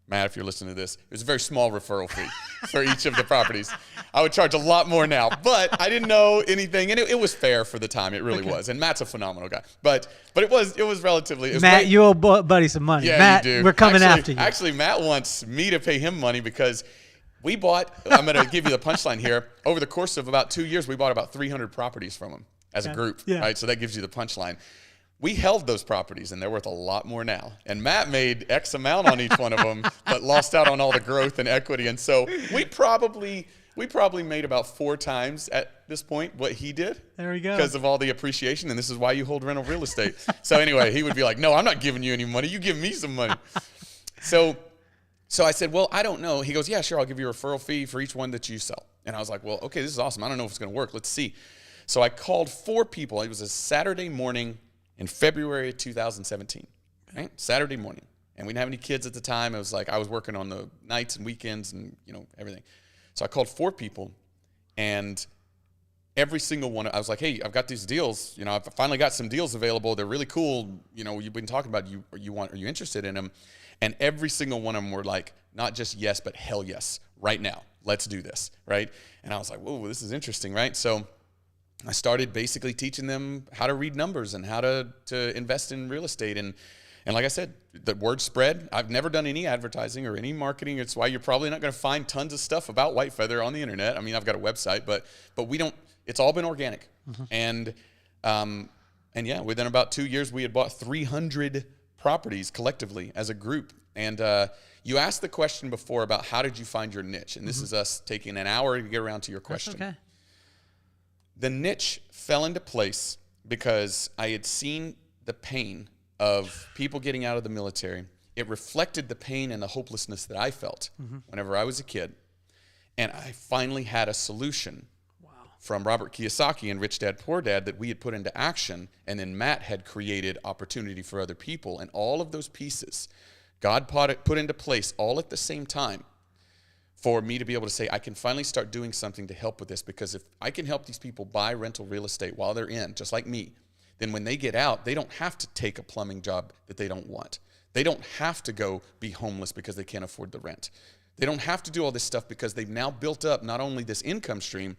Matt, if you're listening to this, it was a very small referral fee for each of the properties. I would charge a lot more now, but I didn't know anything, and it was fair for the time. It really was. And Matt's a phenomenal guy, but it was relatively. Matt, you owe Buddy some money. Yeah, Matt, you do. We're coming after you. Actually, Matt wants me to pay him money because we bought. I'm going to give you the punchline here. Over the course of about 2 years, we bought about 300 properties from him as a group. Yeah. Right, so that gives you the punchline. We held those properties, and they're worth a lot more now. And Matt made X amount on each one of them, but lost out on all the growth and equity. And so we probably made about 4 times at this point what he did. There we go. Because of all the appreciation, and this is why you hold rental real estate. So anyway, he would be like, no, I'm not giving you any money. You give me some money. So I said, well, I don't know. He goes, yeah, sure, I'll give you a referral fee for each one that you sell. And I was like, well, okay, this is awesome. I don't know if it's going to work. Let's see. So I called 4 people. It was a Saturday morning in February of 2017, right? Saturday morning. And we didn't have any kids at the time. It was like I was working on the nights and weekends and, everything. So I called 4 people, and every single one, I was like, hey, I've got these deals. I've finally got some deals available. They're really cool. You've been talking about are you interested in them? And every single one of them were like, not just yes, but hell yes, right now. Let's do this, right? And I was like, whoa, this is interesting, right? So I started basically teaching them how to read numbers and how to invest in real estate. And like I said, the word spread. I've never done any advertising or any marketing. It's why you're probably not going to find tons of stuff about White Feather on the internet. I mean, I've got a website, but we don't, it's all been organic. Mm-hmm. And yeah, within about 2 years, we had bought 300 properties collectively as a group. And you asked the question before about how did you find your niche? And this is us taking an hour to get around to your question. That's okay. The niche fell into place because I had seen the pain of people getting out of the military. It reflected the pain and the hopelessness that I felt whenever I was a kid. And I finally had a solution from Robert Kiyosaki and Rich Dad, Poor Dad that we had put into action. And then Matt had created opportunity for other people. And all of those pieces, God put into place all at the same time for me to be able to say, I can finally start doing something to help with this, because if I can help these people buy rental real estate while they're in, just like me, then when they get out, they don't have to take a plumbing job that they don't want. They don't have to go be homeless because they can't afford the rent. They don't have to do all this stuff because they've now built up not only this income stream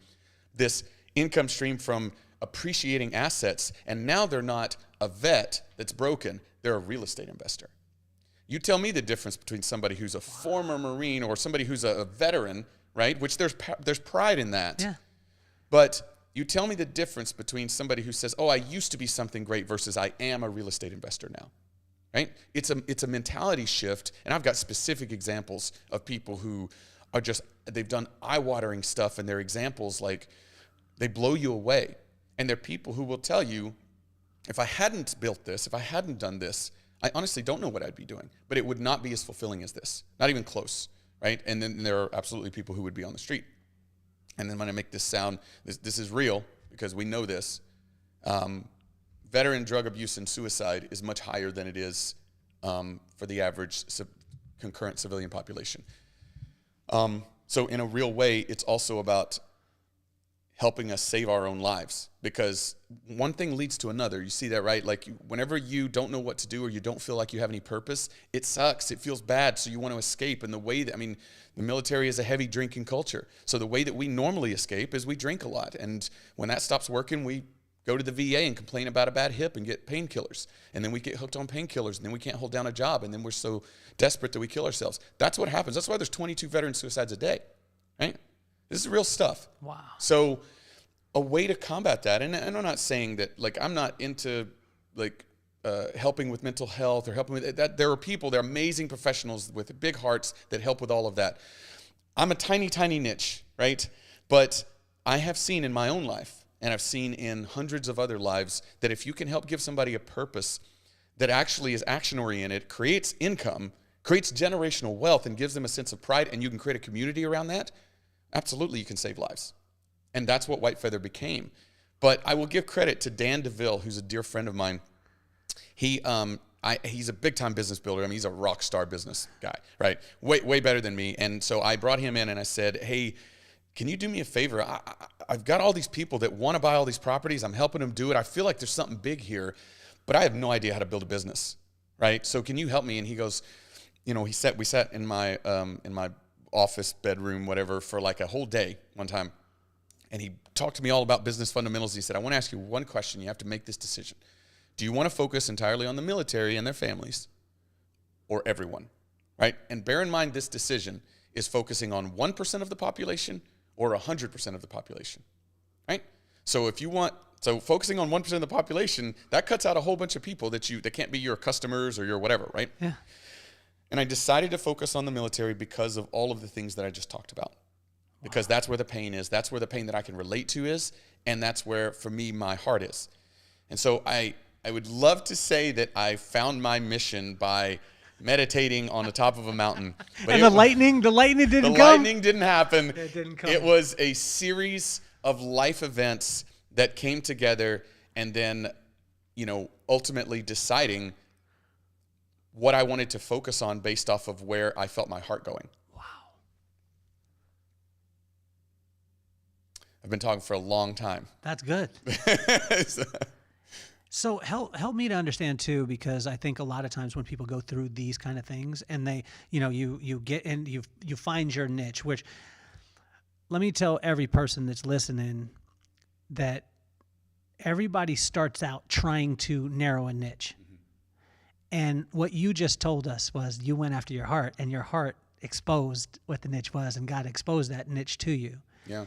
from appreciating assets, and now they're not a vet that's broken, they're a real estate investor. You tell me the difference between somebody who's a former Marine or somebody who's a veteran, right? Which there's pride in that. Yeah. But you tell me the difference between somebody who says, oh, I used to be something great versus I am a real estate investor now, right? It's a mentality shift. And I've got specific examples of people who are they've done eye-watering stuff, and their examples, like, they blow you away. And they're people who will tell you, if I hadn't built this, if I hadn't done this, I honestly don't know what I'd be doing, but it would not be as fulfilling as this. Not even close, right? And then there are absolutely people who would be on the street. And then when I make this sound, this is real because we know this. Veteran drug abuse and suicide is much higher than it is for the average concurrent civilian population. So in a real way, it's also about helping us save our own lives, because one thing leads to another. You see that, right? Like, whenever you don't know what to do or you don't feel like you have any purpose, it sucks. It feels bad. So you want to escape. And the way that, the military is a heavy drinking culture. So the way that we normally escape is we drink a lot. And when that stops working, we go to the VA and complain about a bad hip and get painkillers. And then we get hooked on painkillers, and then we can't hold down a job. And then we're so desperate that we kill ourselves. That's what happens. That's why there's 22 veteran suicides a day, right? This is real stuff. Wow. So a way to combat that, and I'm not saying that, like, I'm not into, like, helping with mental health or helping with that. There are people, there are amazing professionals with big hearts that help with all of that. I'm a tiny, tiny niche, right? But I have seen in my own life, and I've seen in hundreds of other lives, that if you can help give somebody a purpose that actually is action-oriented, creates income, creates generational wealth, and gives them a sense of pride, and you can create a community around that, absolutely you can save lives. And that's what White Feather became. But I will give credit to Dan DeVille, who's a dear friend of mine. He's a big-time business builder. I mean, he's a rock star business guy, right? Way better than me. And so I brought him in and I said, hey, can you do me a favor? I've got all these people that want to buy all these properties. I'm helping them do it. I feel like there's something big here, but I have no idea how to build a business, right? So can you help me? And he goes, you know, we sat in my office, bedroom, whatever, for like a whole day one time. And he talked to me all about business fundamentals. He said, I want to ask you one question. You have to make this decision. Do you want to focus entirely on the military and their families or everyone, right? And bear in mind, this decision is focusing on 1% of the population or 100% of the population, right? So focusing on 1% of the population, that cuts out a whole bunch of people that can't be your customers or your whatever, right? Yeah. And I decided to focus on the military because of all of the things that I just talked about. Because that's where the pain is. That's where the pain that I can relate to is. And that's where, for me, my heart is. And so I would love to say that I found my mission by meditating on the top of a mountain. But And the lightning didn't come? The lightning didn't happen. It didn't come. It was a series of life events that came together, and then, you know, ultimately deciding what I wanted to focus on based off of where I felt my heart going. I've been talking for a long time. That's good. So help me to understand too, because I think a lot of times when people go through these kind of things and they, you know, you get in, you find your niche, which let me tell every person that's listening that everybody starts out trying to narrow a niche. Mm-hmm. And what you just told us was you went after your heart, and your heart exposed what the niche was, and God exposed that niche to you. Yeah.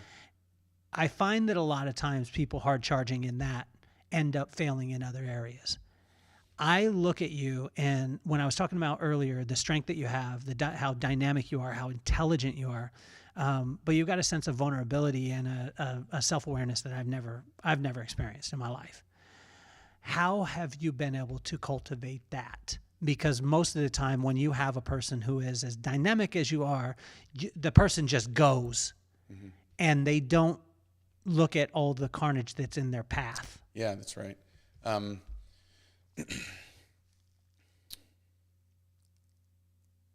I find that a lot of times people hard charging in that end up failing in other areas. I look at you, and when I was talking about earlier, the strength that you have, how dynamic you are, how intelligent you are, but you've got a sense of vulnerability and a self-awareness that I've never experienced in my life. How have you been able to cultivate that? Because most of the time when you have a person who is as dynamic as you are, the person just goes, mm-hmm. and they don't look at all the carnage that's in their path. Yeah, that's right.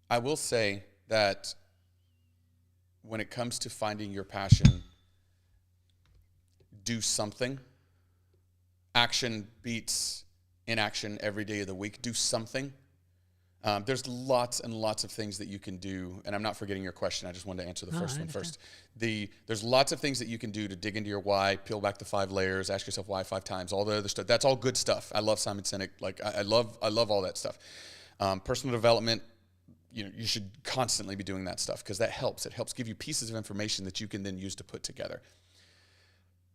I will say that when it comes to finding your passion, do something. Action beats inaction every day of the week. Do something. There's lots and lots of things that you can do, and I'm not forgetting your question. I just wanted to answer the first one first. There's lots of things that you can do to dig into your why, peel back the 5 layers, ask yourself why 5 times, all the other stuff. That's all good stuff. I love Simon Sinek. Like I love all that stuff. Personal development, you should constantly be doing that stuff because that helps. It helps give you pieces of information that you can then use to put together.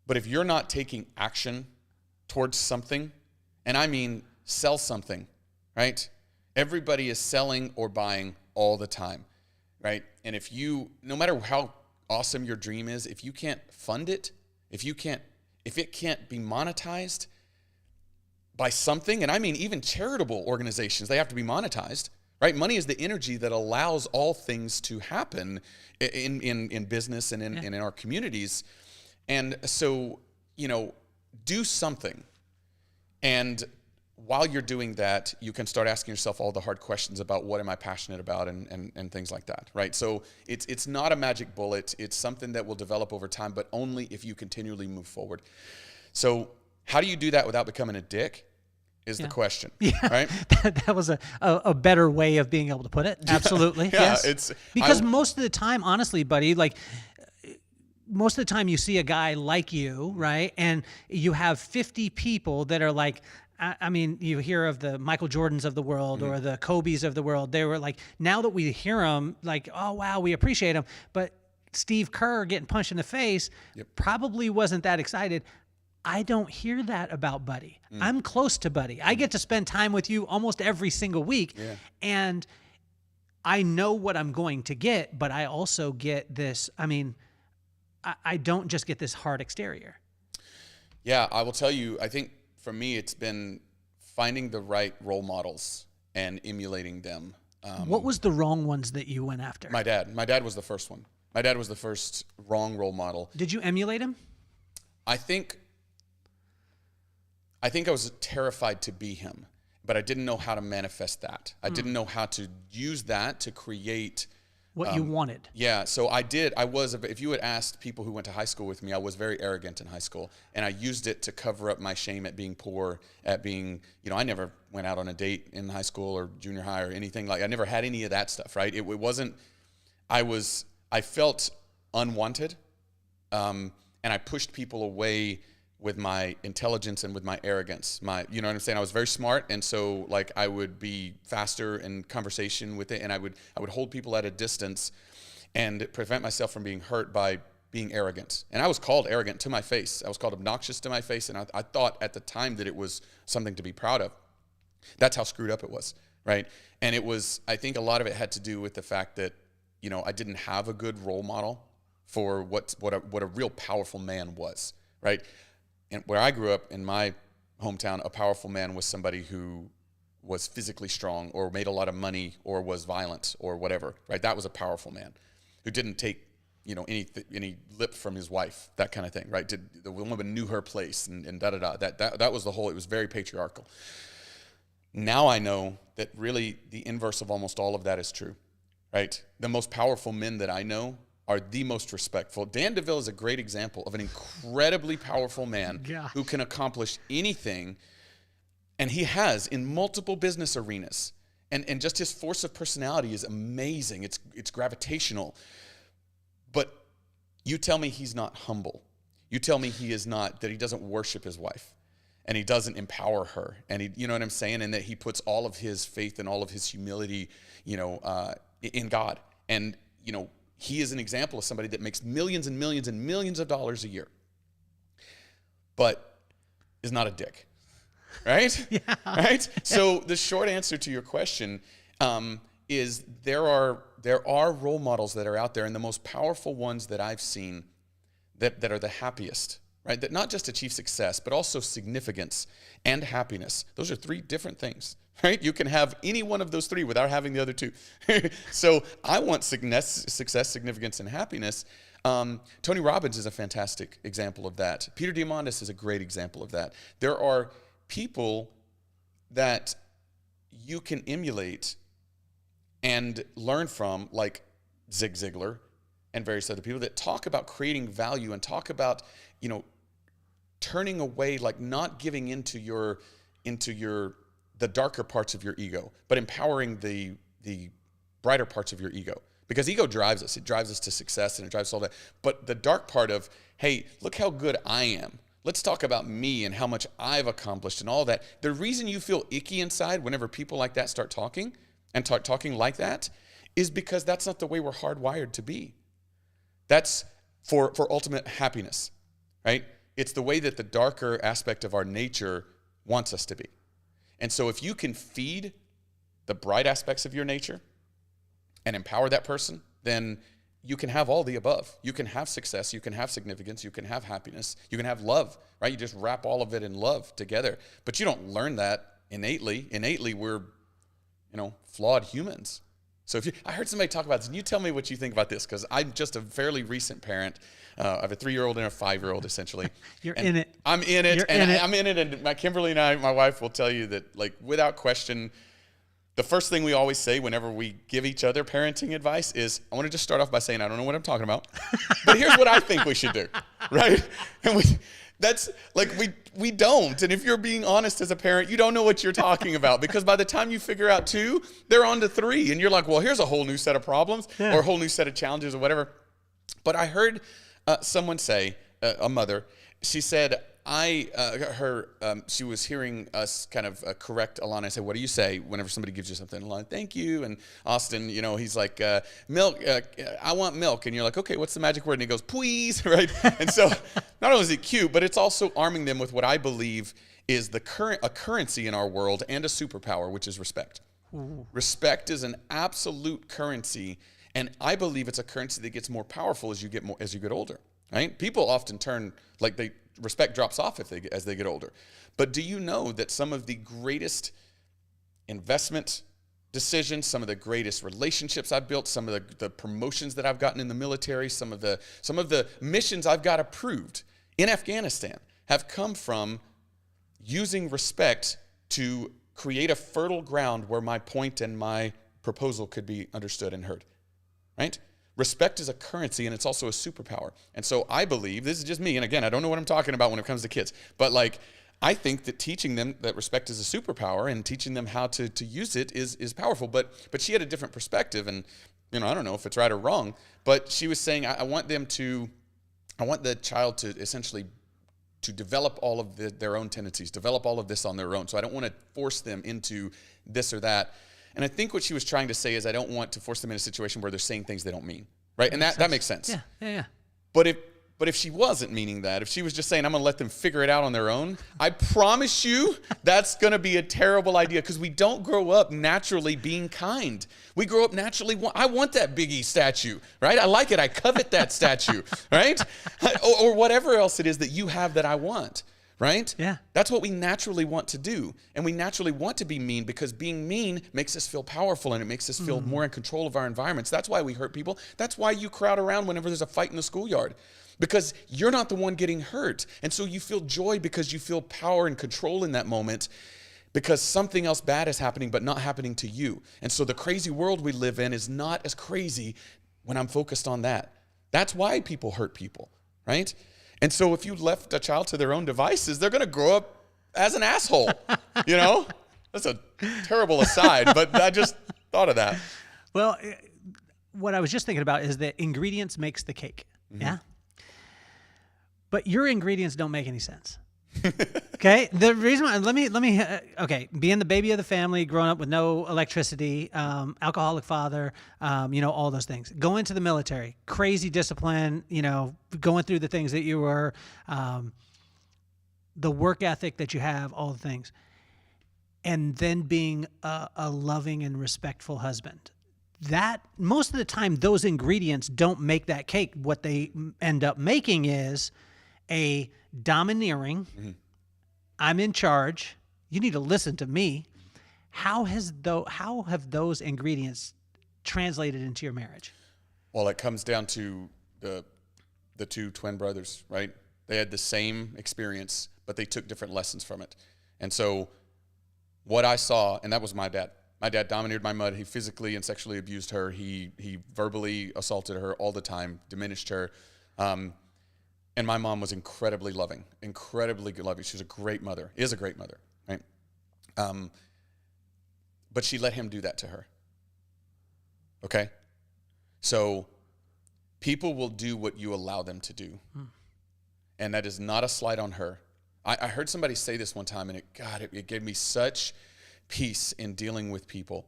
But if you're not taking action towards something, and I mean sell something, right? Everybody is selling or buying all the time, right? And no matter how awesome your dream is, if you can't fund it, if it can't be monetized by something, and I mean even charitable organizations, they have to be monetized, right? Money is the energy that allows all things to happen in business and in our communities. And so, do something. And while you're doing that, you can start asking yourself all the hard questions about what am I passionate about and things like that, right? So it's not a magic bullet. It's something that will develop over time, but only if you continually move forward. So how do you do that without becoming a dick is the question, right? That was a better way of being able to put it. Absolutely, yes. Because most of the time, honestly, buddy, like most of the time you see a guy like you, right? And you have 50 people that are like, I mean, you hear of the Michael Jordans of the world or the Kobes of the world. They were like, now that we hear them, like, oh, wow, we appreciate them. But Steve Kerr getting punched in the face probably wasn't that excited. I don't hear that about Buddy. I'm close to Buddy. I get to spend time with you almost every single week. Yeah. And I know what I'm going to get, but I also get this. I mean, I don't just get this hard exterior. Yeah, I will tell you, I think for me, it's been finding the right role models and emulating them. What was the wrong ones that you went after? My dad. My dad was the first one. My dad was the first wrong role model. Did you emulate him? I think I was terrified to be him, but I didn't know how to manifest that. I didn't know how to use that to create what you wanted. Yeah, so I did. If you had asked people who went to high school with me, I was very arrogant in high school, and I used it to cover up my shame at being poor, at being, I never went out on a date in high school or junior high or anything I never had any of that stuff, right? It wasn't, I felt unwanted, and I pushed people away with my intelligence and with my arrogance. You know what I'm saying? I was very smart, and so I would be faster in conversation with it, and I would hold people at a distance and prevent myself from being hurt by being arrogant. And I was called arrogant to my face. I was called obnoxious to my face, and I thought at the time that it was something to be proud of. That's how screwed up it was, right? And I think a lot of it had to do with the fact that, I didn't have a good role model for what a real powerful man was, right? And where I grew up in my hometown, a powerful man was somebody who was physically strong or made a lot of money or was violent or whatever, right? That was a powerful man who didn't take, any lip from his wife, that kind of thing, right? The woman knew her place and da-da-da. That was it was very patriarchal. Now I know that really the inverse of almost all of that is true, right? The most powerful men that I know are the most respectful. Dan DeVille is a great example of an incredibly powerful man who can accomplish anything, and he has in multiple business arenas. And just his force of personality is amazing. It's gravitational. But you tell me he's not humble. You tell me that he doesn't worship his wife, and he doesn't empower her, and you know what I'm saying? And that he puts all of his faith and all of his humility, in God. And, he is an example of somebody that makes millions and millions and millions of dollars a year, but is not a dick, right? Yeah. Right? So the short answer to your question is there are role models that are out there, and the most powerful ones that I've seen that are the happiest, right? That not just achieve success, but also significance and happiness. Those are three different things. Right? You can have any one of those three without having the other two. So I want success, significance, and happiness. Tony Robbins is a fantastic example of that. Peter Diamandis is a great example of that. There are people that you can emulate and learn from, like Zig Ziglar and various other people that talk about creating value and talk about, turning away, not giving into the darker parts of your ego, but empowering the brighter parts of your ego. Because ego drives us. It drives us to success, and it drives all that. But the dark part of, hey, look how good I am. Let's talk about me and how much I've accomplished and all that. The reason you feel icky inside whenever people like that start talking and talking like that is because that's not the way we're hardwired to be. That's for ultimate happiness, right? It's the way that the darker aspect of our nature wants us to be. And so if you can feed the bright aspects of your nature and empower that person, then you can have all the above. You can have success, you can have significance, you can have happiness, you can have love, right? You just wrap all of it in love together. But you don't learn that innately. Innately, we're, flawed humans. So I heard somebody talk about this, and you tell me what you think about this, because I'm just a fairly recent parent. I have a 3-year-old and a 5-year-old, essentially. You're in it. I'm in it, I'm in it, and Kimberly and I, my wife, will tell you that, without question, the first thing we always say whenever we give each other parenting advice is, I want to just start off by saying, I don't know what I'm talking about, but here's what I think we should do, right? And we don't. And if you're being honest as a parent, you don't know what you're talking about, because by the time you figure out 2, they're on to 3. And you're like, well, here's a whole new set of problems or a whole new set of challenges or whatever. But I heard someone say, a mother, she said, she was hearing us kind of correct Alana. I said, what do you say whenever somebody gives you something? Alana, thank you. And Austin, he's like, milk, I want milk. And you're like, okay, what's the magic word? And he goes, please, right? And so not only is it cute, but it's also arming them with what I believe is a currency in our world and a superpower, which is respect. Ooh. Respect is an absolute currency, and I believe it's a currency that gets more powerful as you get older. Right? People often respect drops off as they get older. But do you know that some of the greatest investment decisions, some of the greatest relationships I've built, some of the promotions that I've gotten in the military, some of the missions I've got approved in Afghanistan have come from using respect to create a fertile ground where my point and my proposal could be understood and heard. Right? Respect is a currency, and it's also a superpower. And so I believe, this is just me, and again, I don't know what I'm talking about when it comes to kids, but I think that teaching them that respect is a superpower and teaching them how to use it is powerful. But she had a different perspective, and I don't know if it's right or wrong, but she was saying, I want the child to essentially to develop all of their own tendencies, develop all of this on their own. So I don't want to force them into this or that. And I think what she was trying to say is I don't want to force them in a situation where they're saying things they don't mean, right? And that makes sense. Yeah. But if she wasn't meaning that, if she was just saying, I'm going to let them figure it out on their own, I promise you that's going to be a terrible idea, because we don't grow up naturally being kind. We grow up naturally, I want that Big E statue, right? I like it. I covet that statue, right? Or whatever else it is that you have that I want. Right? Yeah. That's what we naturally want to do. And we naturally want to be mean, because being mean makes us feel powerful, and it makes us feel more in control of our environments. That's why we hurt people. That's why you crowd around whenever there's a fight in the schoolyard, because you're not the one getting hurt. And so you feel joy because you feel power and control in that moment, because something else bad is happening, but not happening to you. And so the crazy world we live in is not as crazy when I'm focused on that. That's why people hurt people, right? And so if you left a child to their own devices, they're going to grow up as an asshole, That's a terrible aside, but I just thought of that. Well, what I was just thinking about is that ingredients makes the cake, yeah? But your ingredients don't make any sense. Okay, the reason why, let me being the baby of the family, growing up with no electricity, alcoholic father, all those things. Going to the military, crazy discipline, going through the things that you were, the work ethic that you have, all the things, and then being a loving and respectful husband. That most of the time, those ingredients don't make that cake. What they end up making is a domineering, I'm in charge, you need to listen to me. How have those ingredients translated into your marriage? Well, it comes down to the two twin brothers, right? They had the same experience, but they took different lessons from it. And so what I saw, and that was my dad. My dad dominated my mother. He physically and sexually abused her. He verbally assaulted her all the time, diminished her. And my mom was incredibly loving, incredibly loving. She was a great mother, is a great mother, right? But she let him do that to her, okay? So people will do what you allow them to do. And that is not a slight on her. I heard somebody say this one time, and it gave me such peace in dealing with people.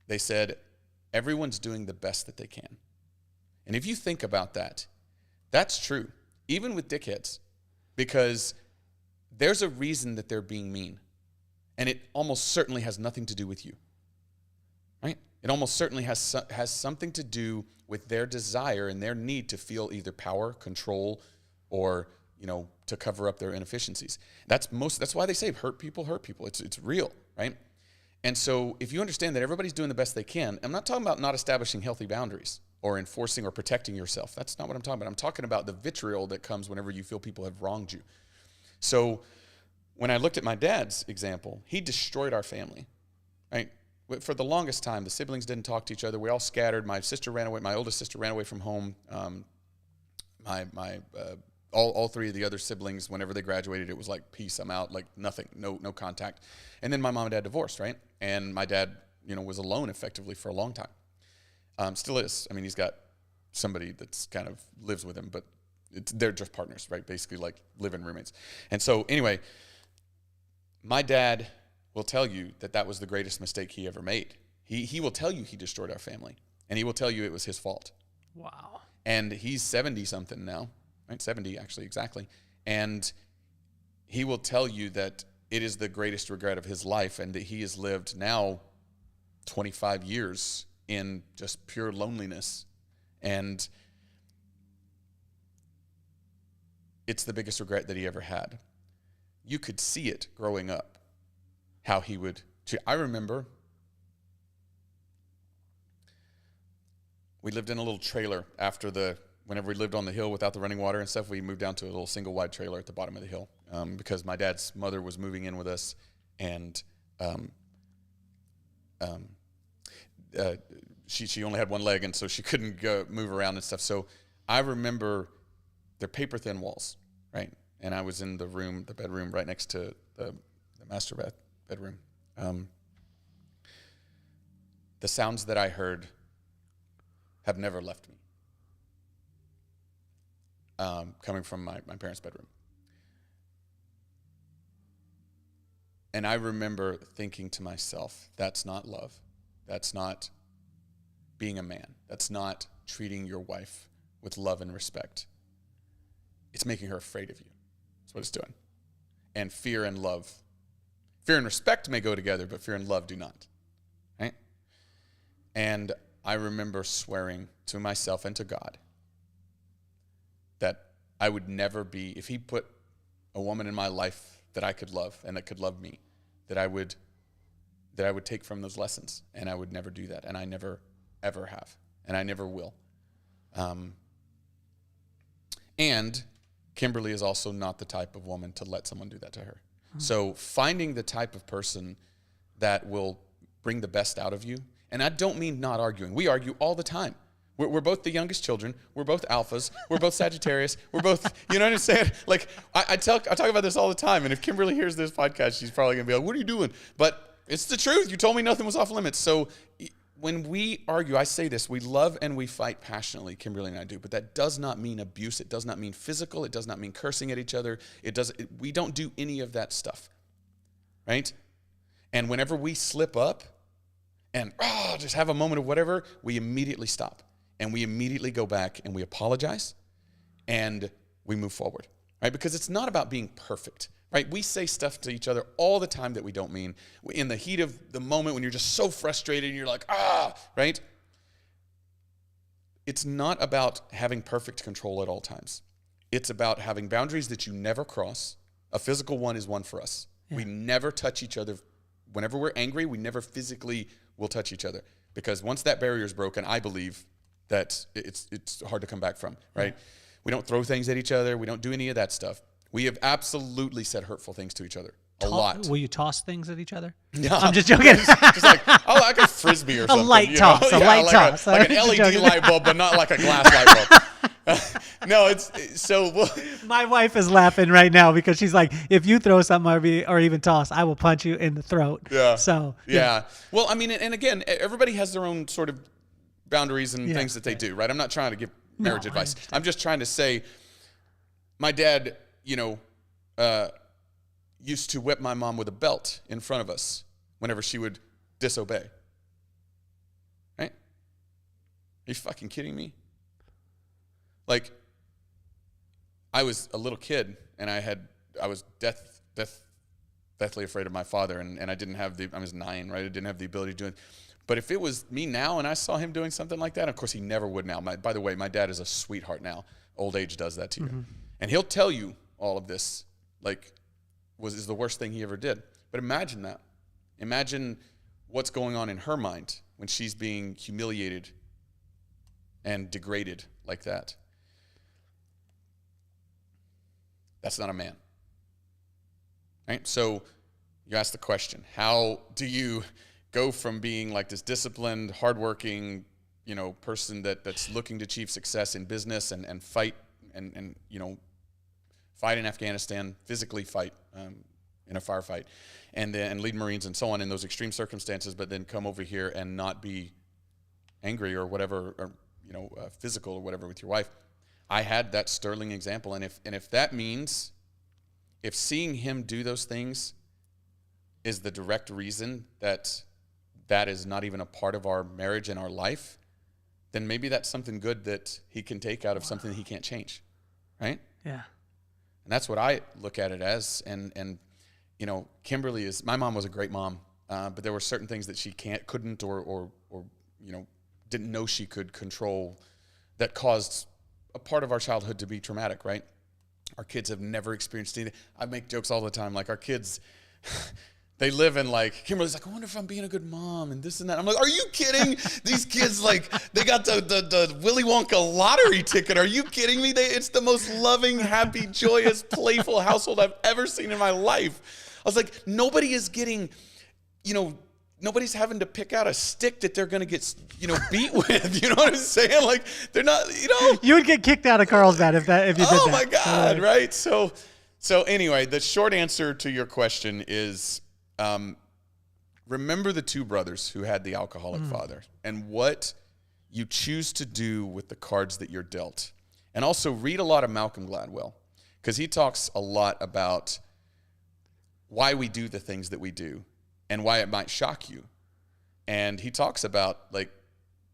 They said, everyone's doing the best that they can. And if you think about that, that's true. Even with dickheads, because there's a reason that they're being mean, and it almost certainly has nothing to do with you, right? It almost certainly has something to do with their desire and their need to feel either power, control, or to cover up their inefficiencies. That's why they say hurt people. It's real, right? And so if you understand that everybody's doing the best they can, I'm not talking about not establishing healthy boundaries or enforcing or protecting yourself. That's not what I'm talking about. I'm talking about the vitriol that comes whenever you feel people have wronged you. So when I looked at my dad's example, he destroyed our family, right? For the longest time, the siblings didn't talk to each other. We all scattered. My sister ran away. My oldest sister ran away from home. All three of the other siblings, whenever they graduated, it was like, peace, I'm out, like nothing, no contact. And then my mom and dad divorced, right? And my dad, was alone effectively for a long time. Still is. I mean, he's got somebody that's kind of lives with him, but they're just partners, right? Basically like live-in roommates. And so anyway, my dad will tell you that was the greatest mistake he ever made. He will tell you he destroyed our family, and he will tell you it was his fault. Wow. And he's 70-something now, right? 70, actually, exactly. And he will tell you that it is the greatest regret of his life, and that he has lived now 25 years in just pure loneliness. And it's the biggest regret that he ever had. You could see it growing up, how he would. I remember we lived in a little trailer whenever we lived on the hill without the running water and stuff, we moved down to a little single wide trailer at the bottom of the hill because my dad's mother was moving in with us, and she only had one leg, and so she couldn't move around and stuff. So I remember they're paper thin walls, right? And I was in the bedroom right next to the master bedroom. The sounds that I heard have never left me, coming from my parents' bedroom. And I remember thinking to myself, that's not love. That's not being a man. That's not treating your wife with love and respect. It's making her afraid of you. That's what it's doing. And fear and respect may go together, but fear and love do not. Right? And I remember swearing to myself and to God that I would never be, if he put a woman in my life that I could love and that could love me, that I would take from those lessons, and I would never do that. And I never, ever have. And I never will. And Kimberly is also not the type of woman to let someone do that to her. So finding the type of person that will bring the best out of you. And I don't mean not arguing. We argue all the time. We're both the youngest children. We're both alphas. We're both Sagittarius. We're both, you know what I'm saying? Like, I talk about this all the time. And if Kimberly hears this podcast, she's probably going to be like, what are you doing? But it's the truth. You told me nothing was off limits. So when we argue, I say this, we love and we fight passionately, Kimberly and I do. But that does not mean abuse. It does not mean physical. It does not mean cursing at each other. We don't do any of that stuff, right? And whenever we slip up, and just have a moment of whatever, we immediately stop. And we immediately go back and we apologize and we move forward, right? Because it's not about being perfect, right? We say stuff to each other all the time that we don't mean. In the heat of the moment when you're just so frustrated and you're like, right? It's not about having perfect control at all times. It's about having boundaries that you never cross. A physical one is one for us. Yeah. We never touch each other. Whenever we're angry, we never physically will touch each other, because once that barrier is broken, I believe that it's hard to come back from, right? Yeah. We don't throw things at each other. We don't do any of that stuff. We have absolutely said hurtful things to each other. A lot. Will you toss things at each other? No. I'm just joking. just like like a Frisbee or something. A light toss. Like an LED light bulb, but not like a glass light bulb. No, it's so. My wife is laughing right now because she's like, if you throw something or even toss, I will punch you in the throat. Yeah. So. Yeah. Well, I mean, and again, everybody has their own sort of boundaries and things that they do, right? I'm not trying to give marriage advice. I'm just trying to say, my dad, used to whip my mom with a belt in front of us whenever she would disobey. Right? Are you fucking kidding me? Like, I was a little kid, and I was deathly afraid of my father, and I was 9, right? I didn't have the ability to do it. But if it was me now and I saw him doing something like that, of course he never would now. By the way, my dad is a sweetheart now. Old age does that to you. Mm-hmm. And he'll tell you all of this, like, is the worst thing he ever did. But imagine that. Imagine what's going on in her mind when she's being humiliated and degraded like that. That's not a man. Right? So you ask the question, how do you go from being like this disciplined, hardworking, person that's looking to achieve success in business and fight and fight in Afghanistan, physically fight in a firefight, and lead Marines and so on in those extreme circumstances, but then come over here and not be angry or whatever, or physical or whatever with your wife. I had that sterling example. And if that means, if seeing him do those things is the direct reason that is not even a part of our marriage and our life, then maybe that's something good that he can take out of something that he can't change, right? Yeah. And that's what I look at it as. And you know, Kimberly my mom was a great mom, but there were certain things that she couldn't, or you know, didn't know she could control that caused a part of our childhood to be traumatic, right? Our kids have never experienced anything. I make jokes all the time, like our kids, they live in like, Kimberly's like, I wonder if I'm being a good mom and this and that. I'm like, are you kidding? These kids, like, they got the Willy Wonka lottery ticket. Are you kidding me? It's the most loving, happy, joyous, playful household I've ever seen in my life. I was like, nobody is getting, you know, nobody's having to pick out a stick that they're going to get, you know, beat with. You know what I'm saying? Like, they're not, you know. You would get kicked out of Carlsbad if you did that. Oh, my God, right? So anyway, the short answer to your question is, remember the two brothers who had the alcoholic father and what you choose to do with the cards that you're dealt. And also read a lot of Malcolm Gladwell, because he talks a lot about why we do the things that we do and why it might shock you. And he talks about like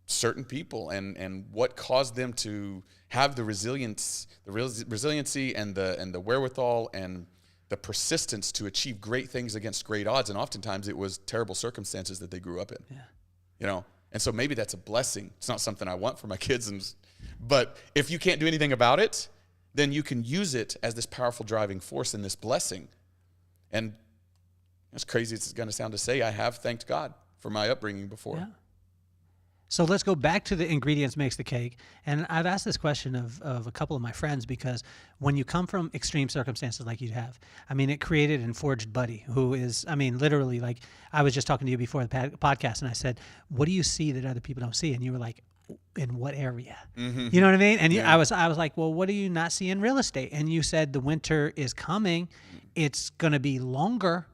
certain people and what caused them to have the resiliency and the wherewithal and the persistence to achieve great things against great odds. And oftentimes it was terrible circumstances that they grew up in. Yeah. You know, and so maybe that's a blessing. It's not something I want for my kids, but if you can't do anything about it, then you can use it as this powerful driving force in this blessing. And as crazy as it's going to sound to say, I have thanked God for my upbringing before. Yeah. So let's go back to the ingredients makes the cake. And I've asked this question of a couple of my friends, because when you come from extreme circumstances like you have, I mean, it created and forged Buddy, who is, I mean, literally, like, I was just talking to you before the podcast, and I said, what do you see that other people don't see? And you were like, in what area? Mm-hmm. You know what I mean? And I was like, well, what do you not see in real estate? And you said the winter is coming. It's going to be longer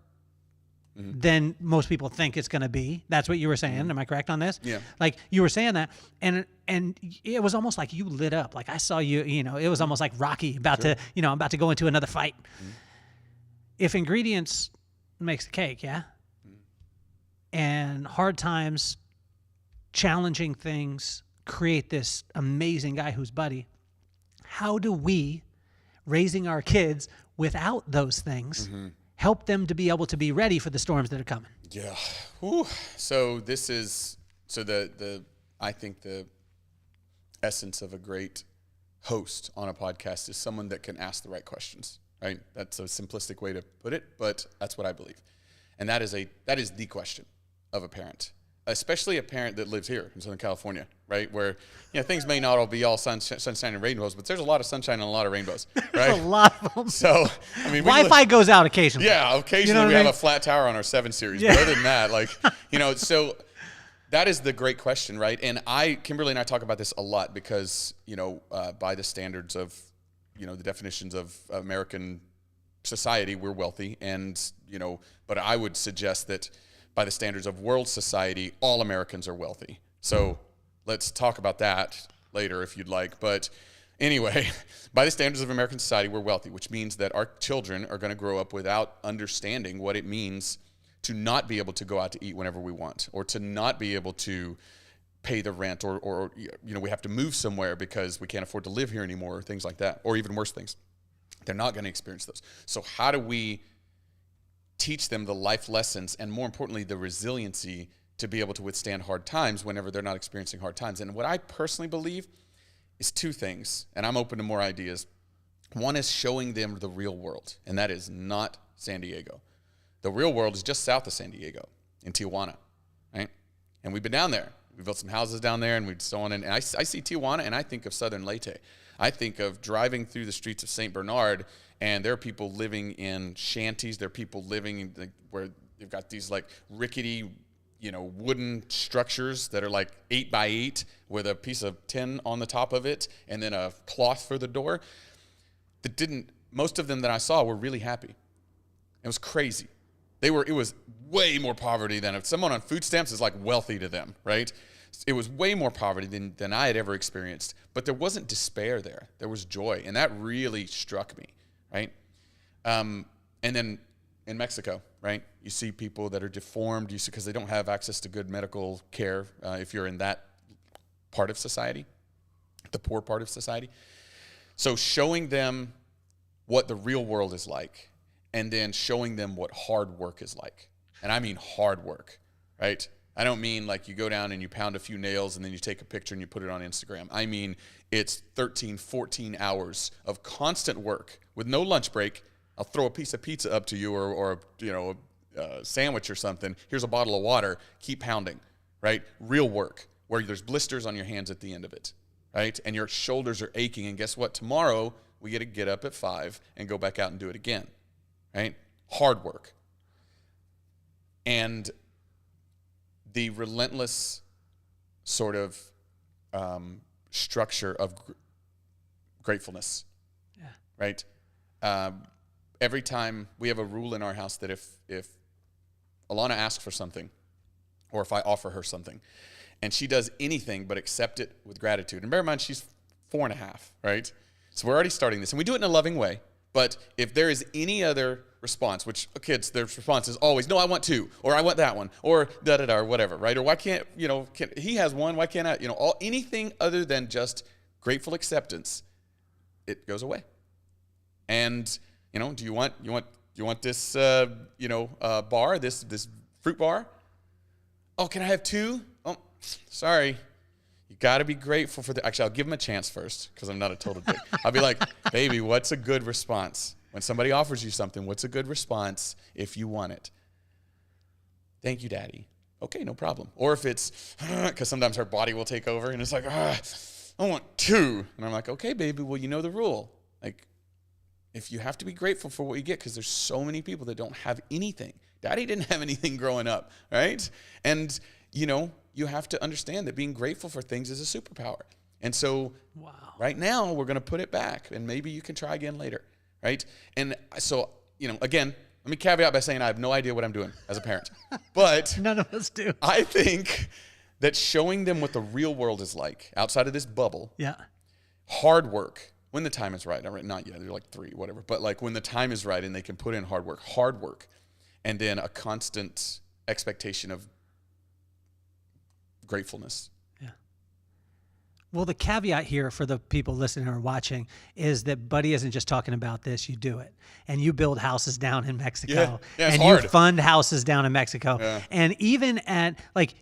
than most people think it's going to be. That's what you were saying. Am I correct on this? Yeah. Like, you were saying that, and it was almost like you lit up. Like, I saw you, you know, it was almost like Rocky about to, you know, I'm about to go into another fight. If ingredients makes the cake, and hard times, challenging things create this amazing guy who's Buddy, how do we, raising our kids without those things, help them to be able to be ready for the storms that are coming? Yeah. Whew. So this is, I think the essence of a great host on a podcast is someone that can ask the right questions, right? That's a simplistic way to put it, but that's what I believe. And that is the question of a parent, especially a parent that lives here in Southern California, right? Where, you know, things may not all be all sunshine and rainbows, but there's a lot of sunshine and a lot of rainbows, right? There's a lot of them. So, I mean, Wi-Fi goes out occasionally. Yeah, occasionally we have a flat tower on our 7 Series. Yeah. But other than that, like, you know, so that is the great question, right? And Kimberly and I talk about this a lot because, you know, by the standards of, you know, the definitions of American society, we're wealthy. And, you know, but I would suggest that by the standards of world society, all Americans are wealthy. So let's talk about that later if you'd like. But anyway, by the standards of American society, we're wealthy, which means that our children are going to grow up without understanding what it means to not be able to go out to eat whenever we want, or to not be able to pay the rent, or you know, we have to move somewhere because we can't afford to live here anymore, or things like that, or even worse things. They're not going to experience those. So how do we teach them the life lessons and, more importantly, the resiliency to be able to withstand hard times whenever they're not experiencing hard times? And what I personally believe is 2 things, and I'm open to more ideas. One is showing them the real world, and that is not San Diego. The real world is just south of San Diego in Tijuana, right? And we've been down there. We built some houses down there, and we've so on. And I see Tijuana, and I think of Southern Leyte. I think of driving through the streets of St. Bernard, and there are people living in shanties. There are people living in where they've got these like rickety, you know, wooden structures that are like 8 by 8 with a piece of tin on the top of it, and then a cloth for the door. Most of them that I saw were really happy. It was crazy. It was way more poverty than if someone on food stamps is like wealthy to them, right? it was way more poverty than I had ever experienced. But there wasn't despair there. There was joy. And that really struck me, right? And then in Mexico, right, you see people that are deformed because they don't have access to good medical care if you're in that part of society, the poor part of society. So showing them what the real world is like, and then showing them what hard work is like. And I mean hard work, right? I don't mean like you go down and you pound a few nails and then you take a picture and you put it on Instagram. I mean it's 13, 14 hours of constant work with no lunch break. I'll throw a piece of pizza up to you or a sandwich or something. Here's a bottle of water. Keep pounding, right? Real work where there's blisters on your hands at the end of it, right? And your shoulders are aching. And guess what? Tomorrow we get to get up at 5 and go back out and do it again, right? Hard work. And the relentless sort of structure of gratefulness, right? Every time we have a rule in our house that if Alana asks for something, or if I offer her something, and she does anything but accept it with gratitude, and bear in mind she's 4.5, right? So we're already starting this, and we do it in a loving way. But if there is any other response, which kids, their response is always, no, I want 2, or I want that one, or da-da-da, or whatever, right? Or why can't, he has one, why can't I? Anything other than just grateful acceptance, it goes away. And, do you want this, bar, this fruit bar? Oh, can I have 2? Oh, sorry. You got to be grateful for Actually, I'll give him a chance first because I'm not a total dick. I'll be like, baby, what's a good response? When somebody offers you something, what's a good response if you want it? Thank you, Daddy. Okay, no problem. Or if it's, because sometimes her body will take over and it's like, I want 2. And I'm like, okay, baby, well, you know the rule. Like, if you have to be grateful for what you get, because there's so many people that don't have anything. Daddy didn't have anything growing up, right? And, you have to understand that being grateful for things is a superpower. And so right now we're going to put it back, and maybe you can try again later, right? And so, again, let me caveat by saying I have no idea what I'm doing as a parent. But none of us do. I think that showing them what the real world is like outside of this bubble, hard work, when the time is right, not yet, they're like 3, whatever, but like when the time is right and they can put in hard work, and then a constant expectation of gratefulness. Yeah. Well, the caveat here for the people listening or watching is that Buddy isn't just talking about this, you do it. And you build houses down in Mexico. Yeah, and hard. You fund houses down in Mexico. Yeah. And even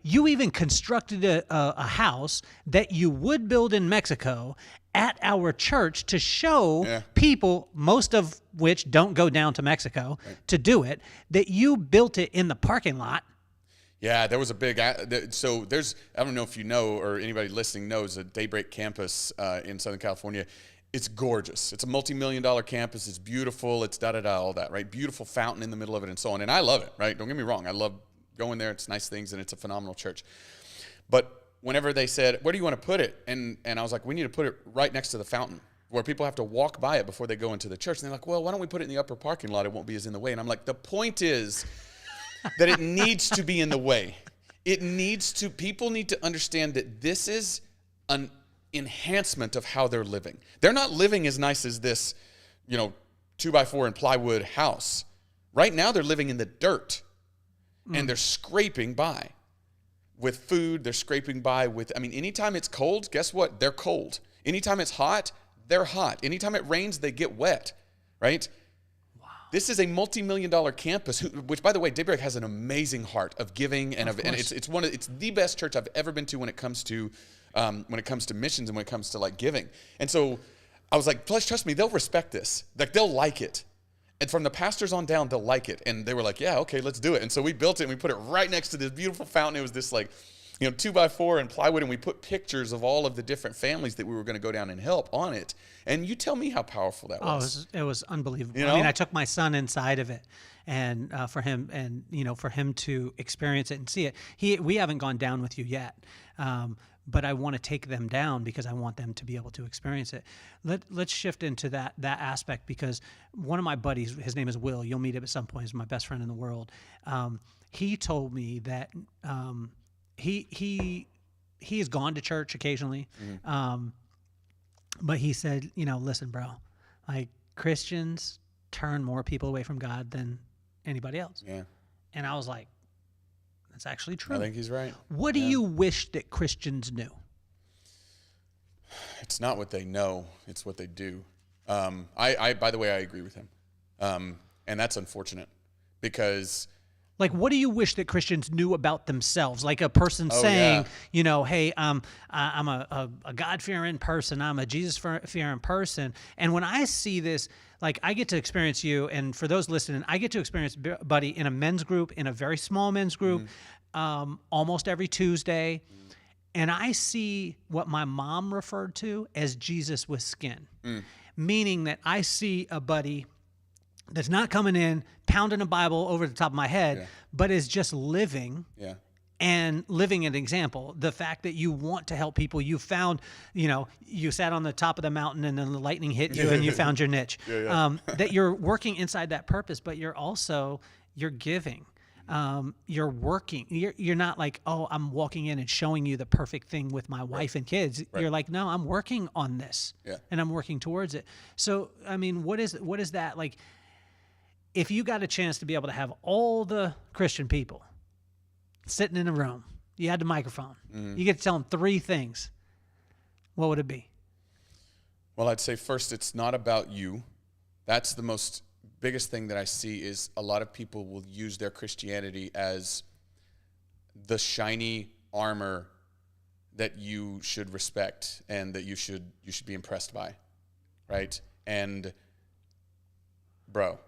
you even constructed a house that you would build in Mexico at our church to show people, most of which don't go down to Mexico to do it, that you built it in the parking lot. Yeah, there was a big, so there's, I don't know if you know or anybody listening knows, a Daybreak campus in Southern California. It's gorgeous. It's a multi-million-dollar campus. It's beautiful. It's da-da-da, all that, right? Beautiful fountain in the middle of it and so on. And I love it, right? Don't get me wrong. I love going there. It's nice things and it's a phenomenal church. But whenever they said, where do you want to put it? And I was like, we need to put it right next to the fountain where people have to walk by it before they go into the church. And they're like, well, why don't we put it in the upper parking lot? It won't be as in the way. And I'm like, the point is that it needs to be in the way. People need to understand that this is an enhancement of how they're living. They're not living as nice as this, 2x4 and plywood house. Right now they're living in the dirt and they're scraping by with food. They're scraping by with, anytime it's cold, guess what? They're cold. Anytime it's hot, they're hot. Anytime it rains, they get wet, right? This is a multi-million-dollar campus, which, by the way, Daybreak has an amazing heart of giving, and it's the best church I've ever been to when it comes to missions and when it comes to like giving. And so I was like, plus, trust me, they'll respect this. Like they'll like it, and from the pastors on down, they'll like it. And they were like, yeah, okay, let's do it. And so we built it and we put it right next to this beautiful fountain. It was this 2x4 and plywood, and we put pictures of all of the different families that we were going to go down and help on it. And you tell me how powerful that was. Oh, it was unbelievable. I took my son inside of it, and for him to experience it and see it. We haven't gone down with you yet, but I want to take them down because I want them to be able to experience it. Let's shift into that aspect, because one of my buddies, his name is Will. You'll meet him at some point. He's my best friend in the world. He told me that he he's gone to church occasionally. But he said, listen, bro, like Christians turn more people away from God than anybody else. Yeah. And I was like, that's actually true. I think he's right. What do you wish that Christians knew? It's not what they know, it's what they do. By the way, I agree with him. And that's unfortunate because... Like, what do you wish that Christians knew about themselves? Like a person saying, hey, I'm a God-fearing person. I'm a Jesus-fearing person. And when I see this, like, I get to experience you. And for those listening, I get to experience Buddy in a men's group, in a very small men's group, almost every Tuesday. And I see what my mom referred to as Jesus with skin, meaning that I see a Buddy that's not coming in, pounding a Bible over the top of my head, but is just living and living an example. The fact that you want to help people, you found, you sat on the top of the mountain and then the lightning hit you and you found your niche. That you're working inside that purpose, but you're giving. You're working. You're not like, oh, I'm walking in and showing you the perfect thing with my wife and kids. You're like, no, I'm working on this and I'm working towards it. So, I mean, what is that like? If you got a chance to be able to have all the Christian people sitting in a room, you had the microphone, you get to tell them 3 things, what would it be? Well, I'd say first, it's not about you. That's the biggest thing that I see is a lot of people will use their Christianity as the shiny armor that you should respect and that you should be impressed by, right? And bro,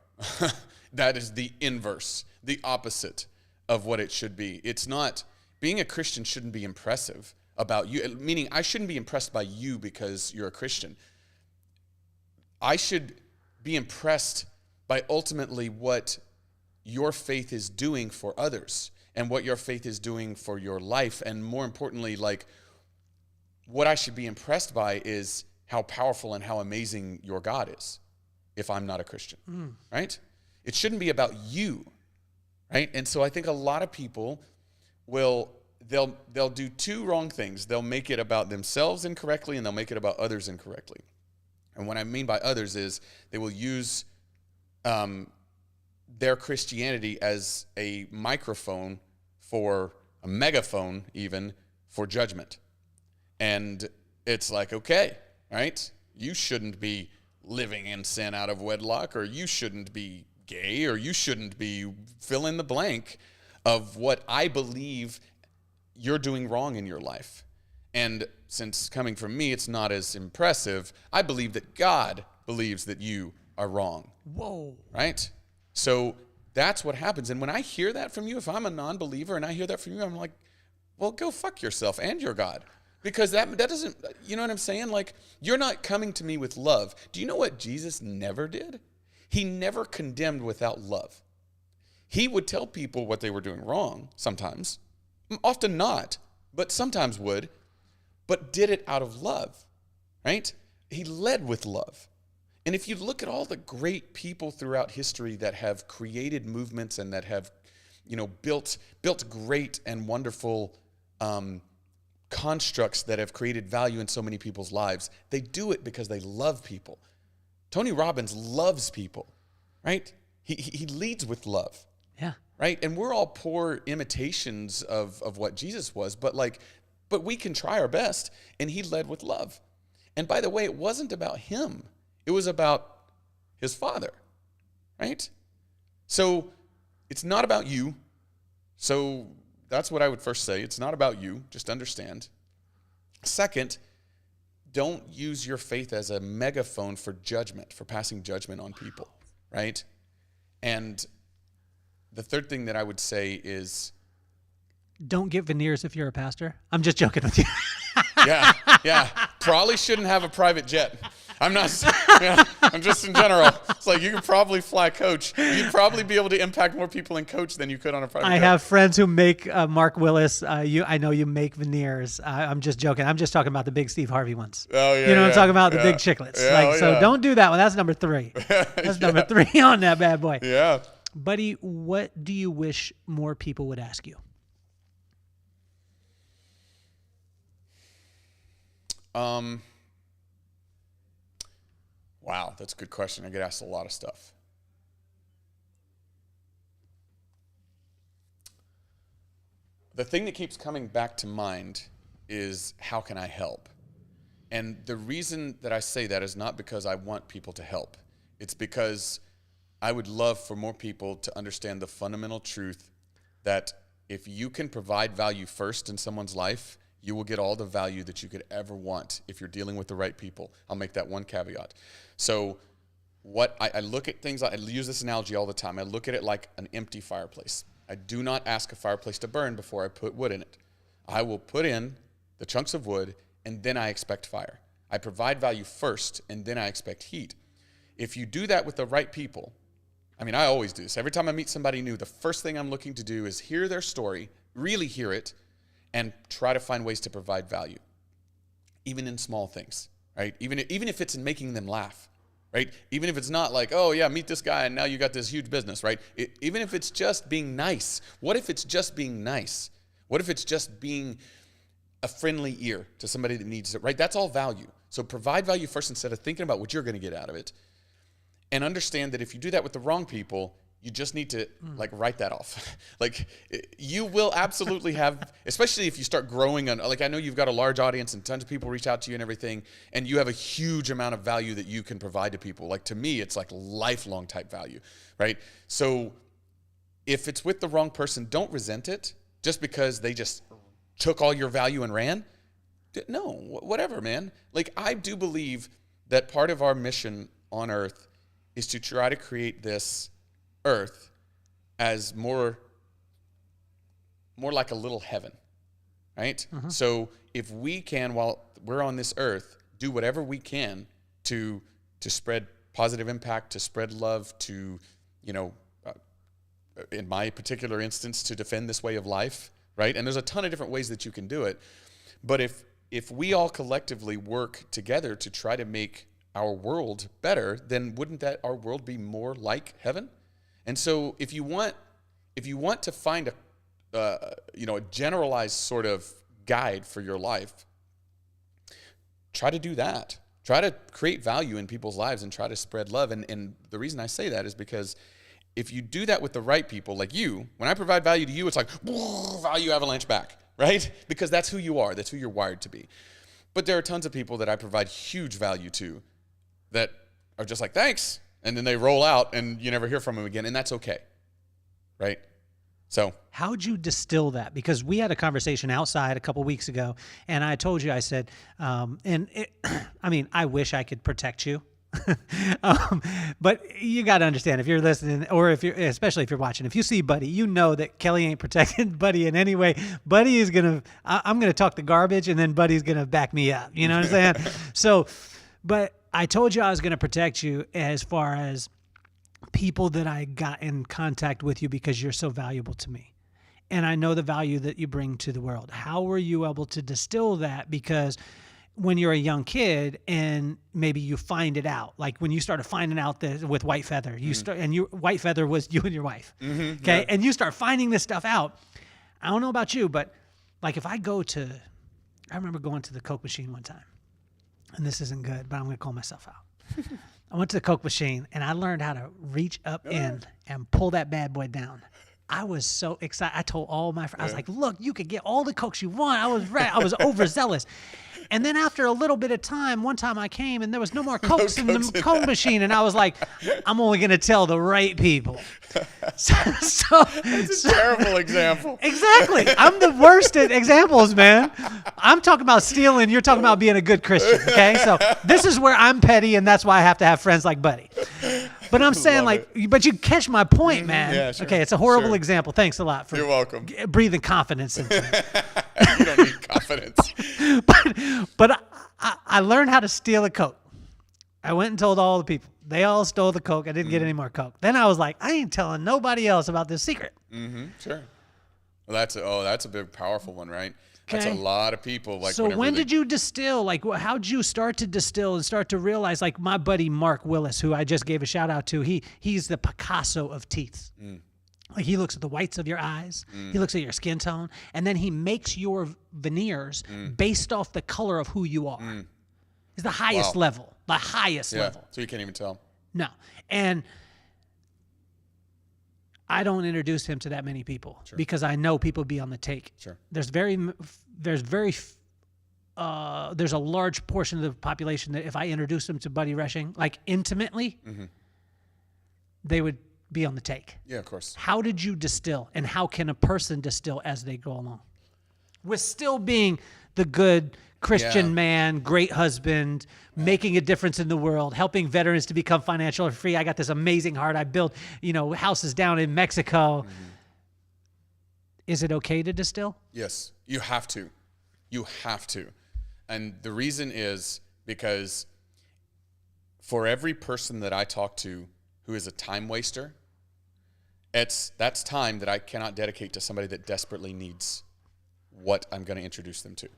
that is the inverse, the opposite of what it should be. It's not, being a Christian shouldn't be impressive about you, meaning I shouldn't be impressed by you because you're a Christian. I should be impressed by ultimately what your faith is doing for others and what your faith is doing for your life. And more importantly, like what I should be impressed by is how powerful and how amazing your God is. If I'm not a Christian, right? It shouldn't be about you, right? And so I think a lot of people they'll do 2 wrong things. They'll make it about themselves incorrectly and they'll make it about others incorrectly. And what I mean by others is they will use their Christianity as a microphone for a megaphone even for judgment. And it's like, okay, right? You shouldn't be living in sin out of wedlock, or you shouldn't be gay, or you shouldn't be fill in the blank of what I believe you're doing wrong in your life. And since coming from me, it's not as impressive. I believe that God believes that you are wrong. Whoa. Right? So that's what happens. And when I hear that from you, if I'm a non-believer and I hear that from you, I'm like, well, go fuck yourself and your God. Because that doesn't, you know what I'm saying? Like, you're not coming to me with love. Do you know what Jesus never did? He never condemned without love. He would tell people what they were doing wrong sometimes. Often not, but sometimes would. But did it out of love, right? He led with love. And if you look at all the great people throughout history that have created movements and that have, built great and wonderful constructs that have created value in so many people's lives, they do it because they love people. Tony Robbins loves people, right? He leads with love. Yeah. Right? And we're all poor imitations of what Jesus was, but we can try our best, and he led with love. And by the way, it wasn't about him. It was about his Father, right? So it's not about you. So that's what I would first say. It's not about you. Just understand. Second, don't use your faith as a megaphone for judgment, for passing judgment on people, right? And the third thing that I would say is, don't get veneers if you're a pastor. I'm just joking with you. Yeah. Probably shouldn't have a private jet. I'm just in general. It's like you could probably fly coach. You'd probably be able to impact more people in coach than you could on a private jet. I have friends who make Mark Willis. I know you make veneers. I'm just joking. I'm just talking about the big Steve Harvey ones. Oh yeah. You know what I'm talking about? The big chiclets. Don't do that one. That's number 3. That's number 3 on that bad boy. Yeah. Buddy, what do you wish more people would ask you? Wow, that's a good question. I get asked a lot of stuff. The thing that keeps coming back to mind is, how can I help? And the reason that I say that is not because I want people to help. It's because I would love for more people to understand the fundamental truth that if you can provide value first in someone's life, you will get all the value that you could ever want if you're dealing with the right people. I'll make that one caveat. So what I look at things, I use this analogy all the time. I look at it like an empty fireplace. I do not ask a fireplace to burn before I put wood in it. I will put in the chunks of wood, and then I expect fire. I provide value first, and then I expect heat. If you do that with the right people, I mean, I always do this. Every time I meet somebody new, the first thing I'm looking to do is hear their story, really hear it, and try to find ways to provide value, even in small things, right? Even if it's in making them laugh, right? Even if it's not like, oh yeah, meet this guy and now you got this huge business, right? Even if it's just being nice. What if it's just being nice? What if it's just being a friendly ear to somebody that needs it, right? That's all value. So provide value first instead of thinking about what you're going to get out of it. And understand that if you do that with the wrong people, you just need to like write that off. Like you will absolutely have, especially if you start growing on, like I know you've got a large audience and tons of people reach out to you and everything, and you have a huge amount of value that you can provide to people. Like to me, it's like lifelong type value, right? So if it's with the wrong person, don't resent it just because they just took all your value and ran. No, whatever, man. Like I do believe that part of our mission on earth is to try to create this earth as more like a little heaven, right? Mm-hmm. So if we can, while we're on this earth, do whatever we can to spread positive impact, to spread love, to, in my particular instance, to defend this way of life, right? And there's a ton of different ways that you can do it. But if we all collectively work together to try to make our world better, then wouldn't that our world be more like heaven? And so if you want to find a generalized sort of guide for your life, try to do that. Try to create value in people's lives and try to spread love. And the reason I say that is because if you do that with the right people, like you, when I provide value to you, it's like value avalanche back, right? Because that's who you are. That's who you're wired to be. But there are tons of people that I provide huge value to that are just like, thanks. And then they roll out and you never hear from them again. And that's okay. Right? So how'd you distill that? Because we had a conversation outside a couple weeks ago, and I told you, I said, I wish I could protect you. But you got to understand, if you're listening, or especially if you're watching, if you see Buddy, you know that Kelly ain't protecting Buddy in any way. Buddy is I'm going to talk the garbage, and then Buddy's going to back me up. You know what I'm saying? So, but I told you I was going to protect you as far as people that I got in contact with you because you're so valuable to me. And I know the value that you bring to the world. How were you able to distill that? Because when you're a young kid and maybe you find it out, like when you started finding out that with White Feather, White Feather was you and your wife. Mm-hmm, okay. Yeah. And you start finding this stuff out. I don't know about you, but like I remember going to the Coke machine one time, and this isn't good, but I'm going to call myself out. I went to the Coke machine and I learned how to reach up in and pull that bad boy down. I was so excited. I told all my friends, I was like, look, you could get all the Cokes you want. I was overzealous. And then after a little bit of time, one time I came and there was no more Cokes in the Coke machine. And I was like, I'm only going to tell the right people. That's a terrible example. Exactly. I'm the worst at examples, man. I'm talking about stealing. You're talking about being a good Christian. Okay. So this is where I'm petty. And that's why I have to have friends like Buddy. But I'm saying but you catch my point, man. Yeah, sure. Okay. It's a horrible example. Thanks a lot for You're welcome. Breathing confidence into me. You don't need confidence. But I learned how to steal a Coke. I went and told all the people. They all stole the Coke. I didn't get any more Coke. Then I was like, I ain't telling nobody else about this secret. Mm-hmm. Sure. Well, that's a big, powerful one, right? Okay. That's a lot of people. So when did you distill? Like, how'd you start to distill and start to realize, like my buddy Mark Willis, who I just gave a shout out to, he's the Picasso of teeth. Like he looks at the whites of your eyes, he looks at your skin tone, and then he makes your veneers based off the color of who you are. It's the highest level, the highest level. So you can't even tell. No. And I don't introduce him to that many people because I know people be on the take. Sure. There's a large portion of the population that if I introduce them to Buddy Rushing, like intimately, they would be on the take. Yeah, of course. How did you distill, and how can a person distill as they go along? With still being the good Christian man, great husband, making a difference in the world, helping veterans to become financially free. I got this amazing heart. I built, houses down in Mexico. Is it okay to distill? Yes, you have to. You have to. And the reason is because for every person that I talk to who is a time waster, that's time that I cannot dedicate to somebody that desperately needs what I'm going to introduce them to.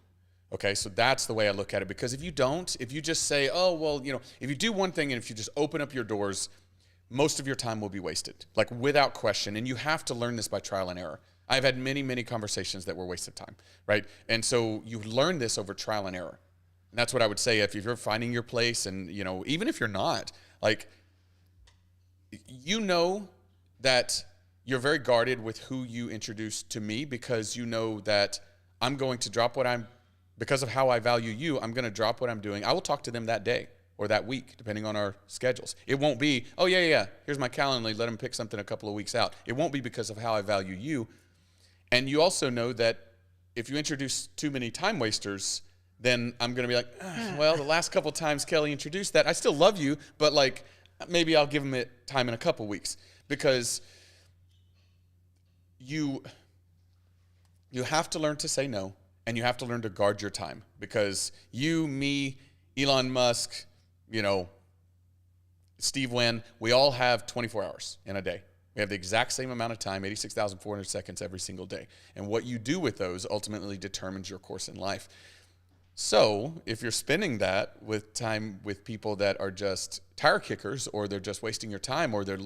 Okay, so that's the way I look at it. Because if you just say, oh, well, if you do one thing and if you just open up your doors, most of your time will be wasted, like without question. And you have to learn this by trial and error. I've had many, many conversations that were waste of time, right? And so you learn this over trial and error. And that's what I would say if you're finding your place and, even if you're not, like, that you're very guarded with who you introduce to me because you know that I'm going to drop because of how I value you, I'm going to drop what I'm doing. I will talk to them that day or that week, depending on our schedules. It won't be, oh, yeah, here's my calendar, let them pick something a couple of weeks out. It won't be because of how I value you. And you also know that if you introduce too many time wasters, then I'm going to be like, well, the last couple times Kelly introduced that, I still love you, but like maybe I'll give them time in a couple weeks. Because you have to learn to say no, and you have to learn to guard your time. Because you, me, Elon Musk, Steve Wynn, we all have 24 hours in a day. We have the exact same amount of time, 86,400 seconds every single day. And what you do with those ultimately determines your course in life. So if you're spending that with time with people that are just tire kickers, or they're just wasting your time, or they're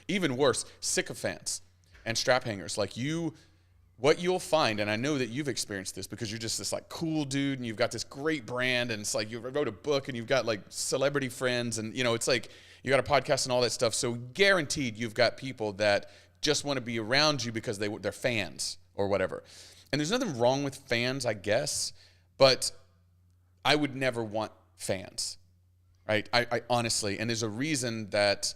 even worse, sycophants and strap hangers, what you'll find, and I know that you've experienced this because you're just this like cool dude and you've got this great brand and it's like you wrote a book and you've got like celebrity friends and it's like you got a podcast and all that stuff. So guaranteed you've got people that just want to be around you because they're fans or whatever. And there's nothing wrong with fans, I guess. But I would never want fans, right? I honestly, and there's a reason that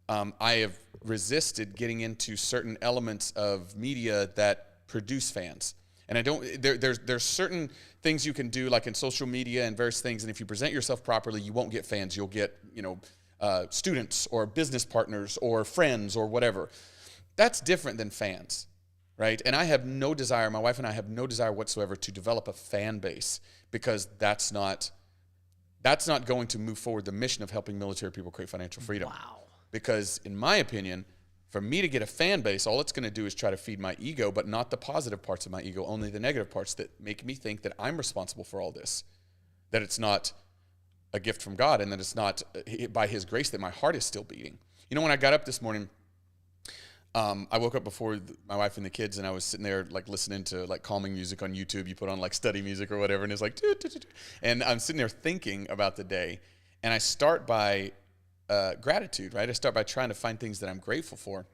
I have resisted getting into certain elements of media that produce fans. And I don't, there's certain things you can do like in social media and various things. And if you present yourself properly, you won't get fans. You'll get, students or business partners or friends or whatever. That's different than fans. Right? And I have no desire, my wife and I have no desire whatsoever to develop a fan base because that's not going to move forward the mission of helping military people create financial freedom. Wow. Because in my opinion, for me to get a fan base, all it's going to do is try to feed my ego, but not the positive parts of my ego, only the negative parts that make me think that I'm responsible for all this, that it's not a gift from God and that it's not by His grace that my heart is still beating. When I got up this morning, I woke up before my wife and the kids, and I was sitting there like listening to like calming music on YouTube. You put on like study music or whatever, and it's like, and I'm sitting there thinking about the day, and I start by gratitude, right? I start by trying to find things that I'm grateful for,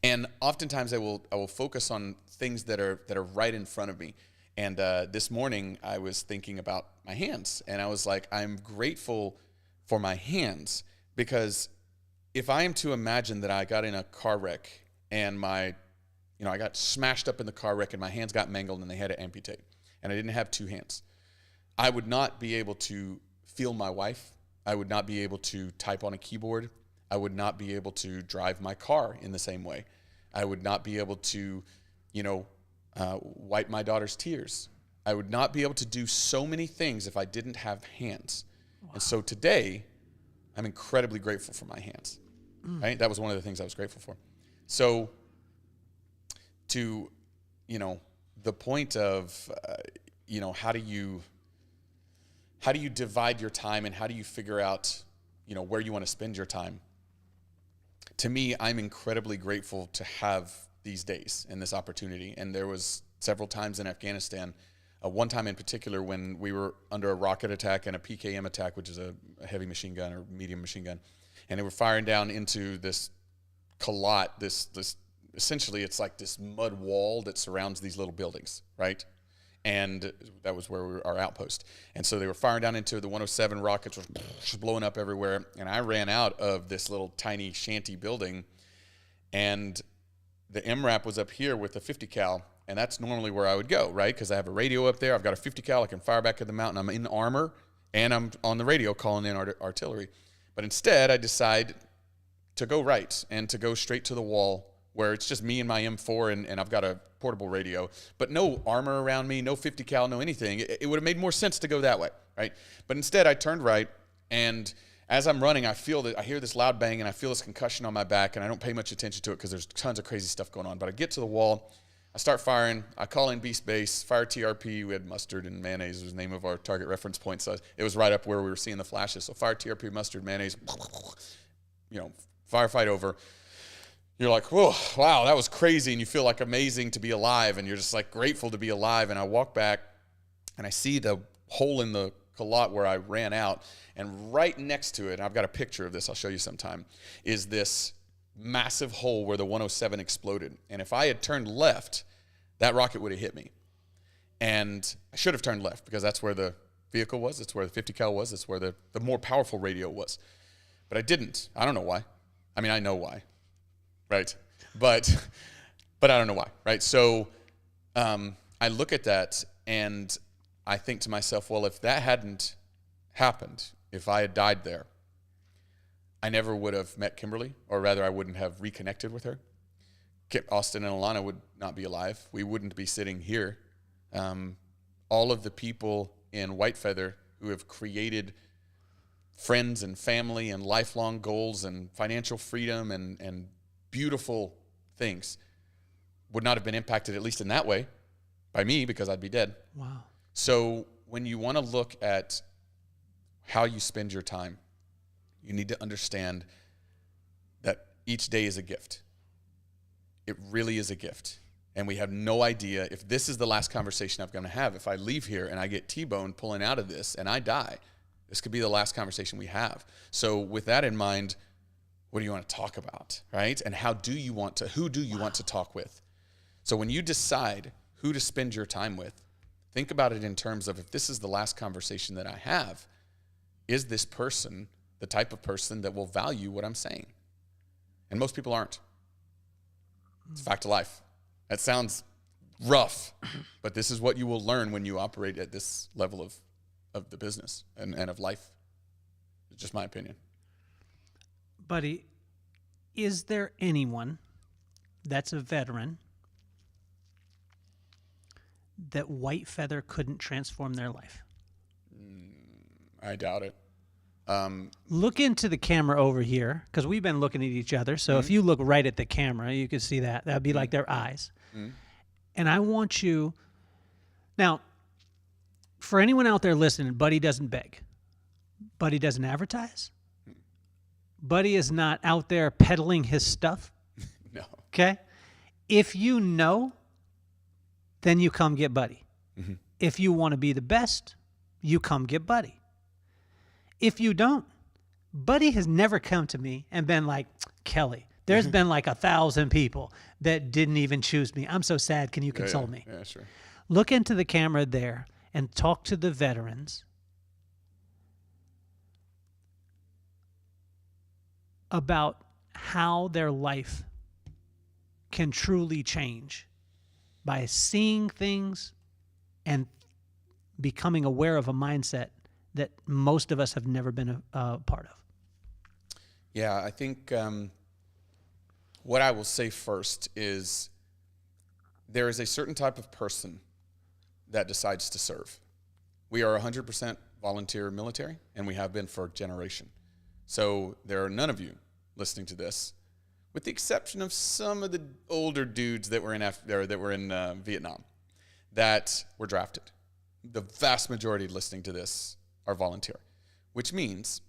and oftentimes I will focus on things that are right in front of me. And this morning I was thinking about my hands, and I was like, I'm grateful for my hands because if I am to imagine that I got in a car wreck and I got smashed up in the car wreck and my hands got mangled and they had to amputate and I didn't have two hands, I would not be able to feel my wife. I would not be able to type on a keyboard. I would not be able to drive my car in the same way. I would not be able to, wipe my daughter's tears. I would not be able to do so many things if I didn't have hands. Wow. And so today, I'm incredibly grateful for my hands. Right? That was one of the things I was grateful for. So to, the point of, how do you divide your time and how do you figure out, where you want to spend your time? to me, I'm incredibly grateful to have these days and this opportunity. And there was several times in Afghanistan, one time in particular when we were under a rocket attack and a PKM attack, which is a heavy machine gun or medium machine gun. And they were firing down into this kalat, this essentially it's like this mud wall that surrounds these little buildings, right? And that was where our outpost. And so they were firing down into the 107, rockets were just blowing up everywhere. And I ran out of this little tiny shanty building, and the MRAP was up here with a 50 cal, and that's normally where I would go, right? Because I have a radio up there. I've got a 50 cal. I can fire back at the mountain. I'm in armor, and I'm on the radio calling in artillery. But instead, I decide to go right and to go straight to the wall where it's just me and my M4, and I've got a portable radio, but no armor around me, no 50 cal, no anything. It would have made more sense to go that way, right? But instead, I turned right, and as I'm running, I hear this loud bang, and I feel this concussion on my back, and I don't pay much attention to it because there's tons of crazy stuff going on. But I get to the wall, I start firing, I call in Beast Base, fire TRP. We had mustard and mayonnaise was the name of our target reference point, so it was right up where we were seeing the flashes. So fire TRP, mustard, mayonnaise, firefight over. You're like, whoa, wow, that was crazy, and you feel like amazing to be alive, and you're just like grateful to be alive. And I walk back, and I see the hole in the kalat where I ran out, and right next to it, and I've got a picture of this, I'll show you sometime, is this massive hole where the 107 exploded. And if I had turned left, that rocket would have hit me. And I should have turned left because that's where the vehicle was, that's where the 50 cal was, that's where the more powerful radio was. But I didn't. I don't know why. I mean, I know why. Right, but I don't know why, right? So I look at that and I think to myself, well, if that hadn't happened, if I had died there, I never would have met Kimberly, or rather I wouldn't have reconnected with her. Austin and Alana would not be alive. We wouldn't be sitting here. All of the people in White Feather who have created friends and family and lifelong goals and financial freedom and beautiful things would not have been impacted, at least in that way, by me, because I'd be dead. Wow. So when you want to look at how you spend your time, you need to understand that each day is a gift. It really is a gift. And we have no idea if this is the last conversation I'm going to have. If I leave here and I get T-boned pulling out of this and I die, this could be the last conversation we have. So with that in mind, what do you want to talk about, right? And who do you want to talk with? So when you decide who to spend your time with, think about it in terms of, if this is the last conversation that I have, is this person the type of person that will value what I'm saying? And most people aren't. It's a fact of life. That sounds rough, but this is what you will learn when you operate at this level of the business and of life. It's just my opinion. Buddy, is there anyone that's a veteran that White Feather couldn't transform their life? I doubt it. Look into the camera over here, because we've been looking at each other. So if you look right at the camera, you can see that. That would be like their eyes. And I want you... Now, for anyone out there listening, Buddy doesn't beg. Buddy doesn't advertise. Buddy is not out there peddling his stuff. No. Okay? If you know, then you come get Buddy. If you want to be the best, you come get Buddy. If you don't, Buddy has never come to me and been like, Kelly, there's been like 1,000 people that didn't even choose me. I'm so sad. Can you console me? Yeah, sure. Look into the camera there and talk to the veterans about how their life can truly change by seeing things and becoming aware of a mindset that most of us have never been a part of. Yeah, I think what I will say first is there is a certain type of person that decides to serve. We are 100% volunteer military, and we have been for a generation. So there are none of you listening to this, with the exception of some of the older dudes that were in Vietnam, that were drafted. The vast majority listening to this are volunteer, which means,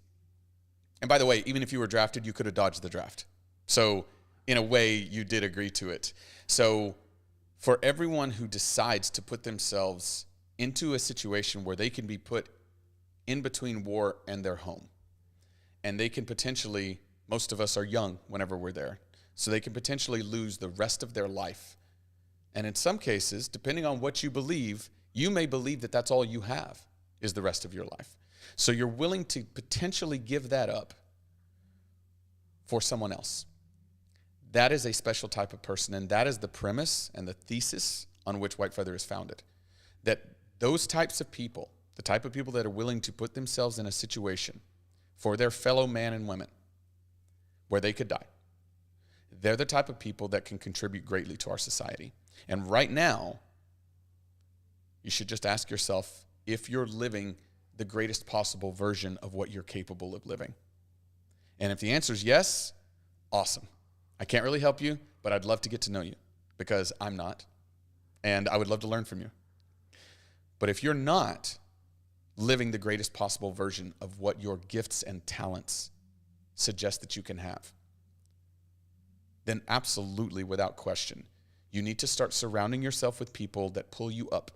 and by the way, even if you were drafted, you could have dodged the draft. So in a way, you did agree to it. So for everyone who decides to put themselves into a situation where they can be put in between war and their home, and they can potentially, most of us are young whenever we're there, so they can potentially lose the rest of their life. And in some cases, depending on what you believe, you may believe that that's all you have is the rest of your life. So you're willing to potentially give that up for someone else. That is a special type of person, and that is the premise and the thesis on which White Feather is founded. That those types of people, the type of people that are willing to put themselves in a situation for their fellow man and women where they could die, they're the type of people that can contribute greatly to our society. And right now, you should just ask yourself if you're living the greatest possible version of what you're capable of living. And if the answer is yes, awesome. I can't really help you, but I'd love to get to know you because I'm not. And I would love to learn from you. But if you're not living the greatest possible version of what your gifts and talents suggest that you can have, then absolutely, without question, you need to start surrounding yourself with people that pull you up.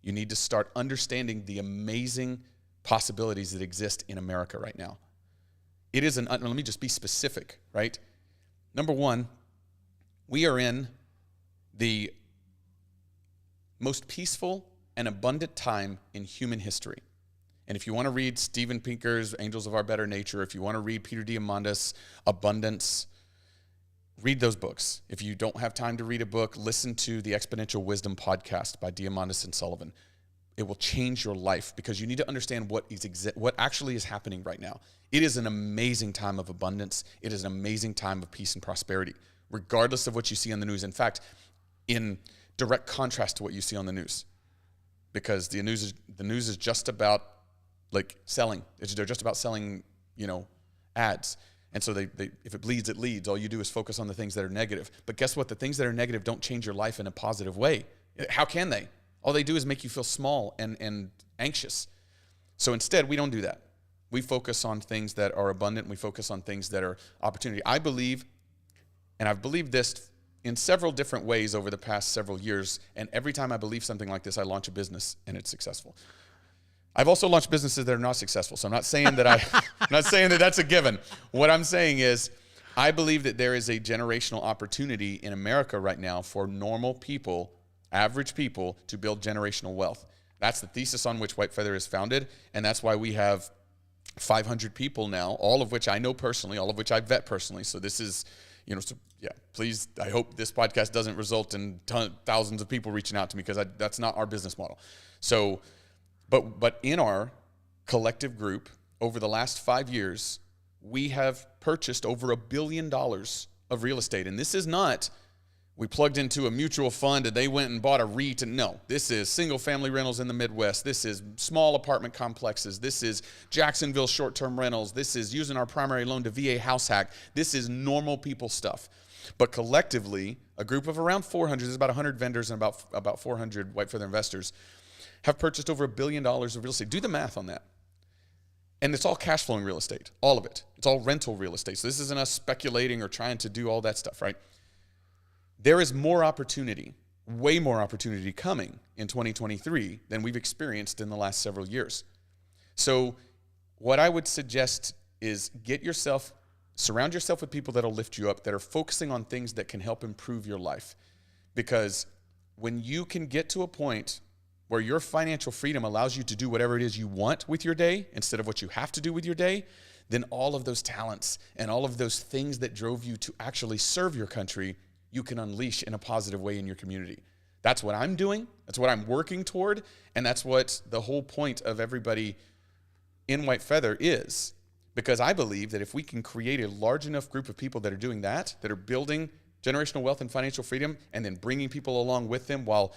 You need to start understanding the amazing possibilities that exist in America right now. It is let me just be specific, right? Number one, we are in the most peaceful and abundant time in human history. And if you want to read Steven Pinker's Angels of Our Better Nature, if you want to read Peter Diamandis' Abundance, read those books. If you don't have time to read a book, listen to the Exponential Wisdom podcast by Diamandis and Sullivan. It will change your life because you need to understand what actually is happening right now. It is an amazing time of abundance. It is an amazing time of peace and prosperity, regardless of what you see on the news. In fact, in direct contrast to what you see on the news, because the news is just about like selling. They're just about selling, ads. And so they if it bleeds, it leads. All you do is focus on the things that are negative. But guess what? The things that are negative don't change your life in a positive way. How can they? All they do is make you feel small and anxious. So instead, we don't do that. We focus on things that are abundant. We focus on things that are opportunity. I believe, and I've believed this in several different ways over the past several years, and every time I believe something like this, I launch a business and it's successful. I've also launched businesses that are not successful, so I'm not saying that I'm not saying that that's a given. What I'm saying is I believe that there is a generational opportunity in America right now for normal people, average people, to build generational wealth. That's the thesis on which White Feather is founded, and that's why we have 500 people now, all of which I know personally, all of which I vet personally. So this is, please, I hope this podcast doesn't result in thousands of people reaching out to me because that's not our business model. So, but in our collective group, over the last 5 years, we have purchased over $1 billion of real estate. And this is not, we plugged into a mutual fund and they went and bought a REIT. And no, this is single family rentals in the Midwest. This is small apartment complexes. This is Jacksonville short-term rentals. This is using our primary loan to VA house hack. This is normal people stuff. But collectively, a group of around 400, there's about 100 vendors and about 400 White Feather investors, have purchased over $1 billion of real estate. Do the math on that. And it's all cash flowing real estate, all of it. It's all rental real estate. So this isn't us speculating or trying to do all that stuff, right? There is more opportunity, way more opportunity coming in 2023 than we've experienced in the last several years. So what I would suggest is surround yourself with people that'll lift you up, that are focusing on things that can help improve your life. Because when you can get to a point where your financial freedom allows you to do whatever it is you want with your day instead of what you have to do with your day, then all of those talents and all of those things that drove you to actually serve your country, you can unleash in a positive way in your community. That's what I'm doing. That's what I'm working toward. And that's what the whole point of everybody in White Feather is. Because I believe that if we can create a large enough group of people that are doing that are building generational wealth and financial freedom, and then bringing people along with them while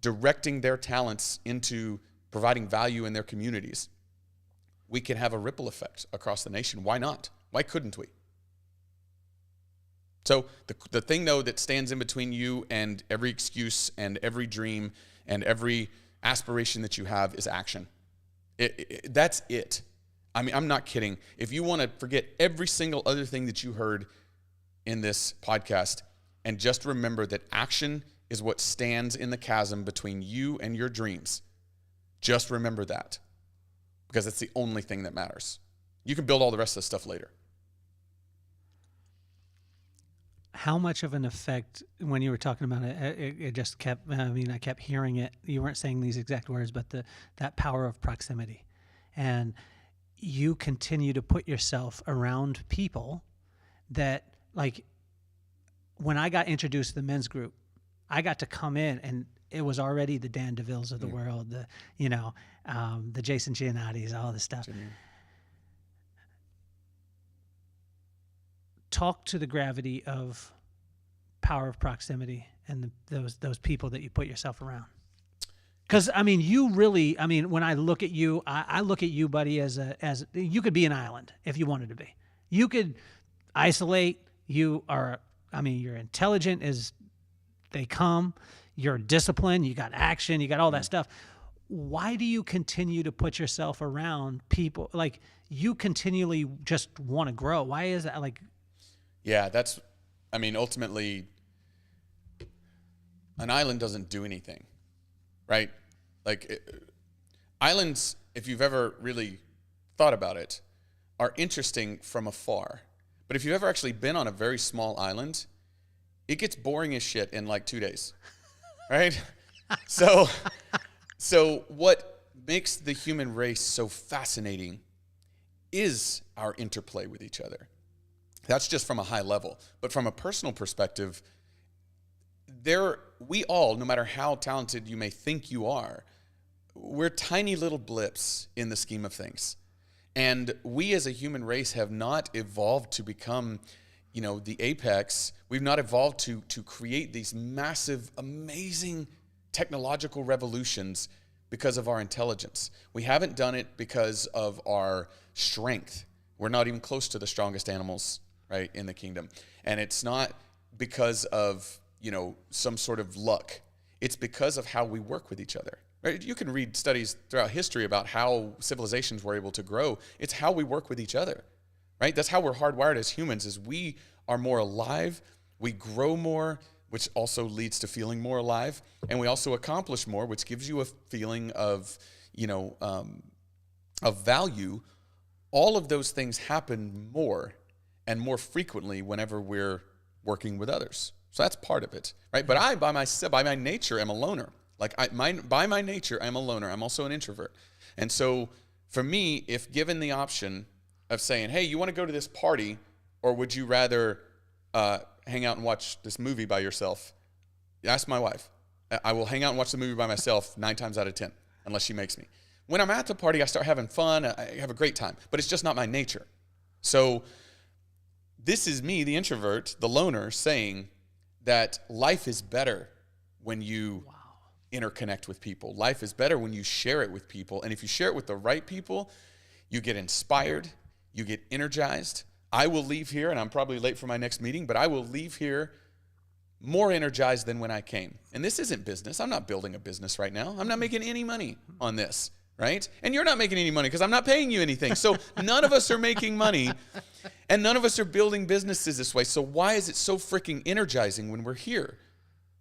directing their talents into providing value in their communities, we can have a ripple effect across the nation. Why not? Why couldn't we? So the thing, though, that stands in between you and every excuse and every dream and every aspiration that you have is action. That's it. I mean, I'm not kidding. If you want to forget every single other thing that you heard in this podcast, and just remember that action is what stands in the chasm between you and your dreams. Just remember that, because it's the only thing that matters. You can build all the rest of the stuff later. How much of an effect, when you were talking about it, it just kept, I kept hearing it. You weren't saying these exact words, but that power of proximity. And you continue to put yourself around people that, like, when I got introduced to the men's group, I got to come in and it was already the Dan DeVilles of the world, the Jason Giannottis, all this stuff. Talk to the gravity of power of proximity and those people that you put yourself around. Because you really, when I look at you, I look at you, buddy, as you could be an island if you wanted to be. You could isolate. You are, you're intelligent as they come. You're disciplined. You got action. You got all that stuff. Why do you continue to put yourself around people? Like, you continually just want to grow. Why is that? Like, yeah, ultimately, an island doesn't do anything, right? Islands, if you've ever really thought about it, are interesting from afar. But if you've ever actually been on a very small island, it gets boring as shit in like 2 days, right? So what makes the human race so fascinating is our interplay with each other. That's just from a high level. But from a personal perspective, we all, no matter how talented you may think you are, we're tiny little blips in the scheme of things. And we as a human race have not evolved to become, the apex. We've not evolved to create these massive, amazing technological revolutions because of our intelligence. We haven't done it because of our strength. We're not even close to the strongest animals, right, in the kingdom. And it's not because of, some sort of luck. It's because of how we work with each other. Right? You can read studies throughout history about how civilizations were able to grow. It's how we work with each other, right? That's how we're hardwired as humans, is we are more alive, we grow more, which also leads to feeling more alive, and we also accomplish more, which gives you a feeling of, of value. All of those things happen more and more frequently whenever we're working with others. So that's part of it, right? But I, by my nature, am a loner. By my nature, I'm a loner. I'm also an introvert. And so for me, if given the option of saying, hey, you want to go to this party, or would you rather hang out and watch this movie by yourself? Ask my wife. I will hang out and watch the movie by myself 9 times out of 10, unless she makes me. When I'm at the party, I start having fun. I have a great time, but it's just not my nature. So this is me, the introvert, the loner, saying that life is better when you interconnect with people. Life is better when you share it with people. And if you share it with the right people, you get inspired, you get energized. I will leave here, and I'm probably late for my next meeting, but I will leave here more energized than when I came. And this isn't business. I'm not building a business right now. I'm not making any money on this, right? And you're not making any money because I'm not paying you anything. So none of us are making money, and none of us are building businesses this way. So why is it so freaking energizing when we're here,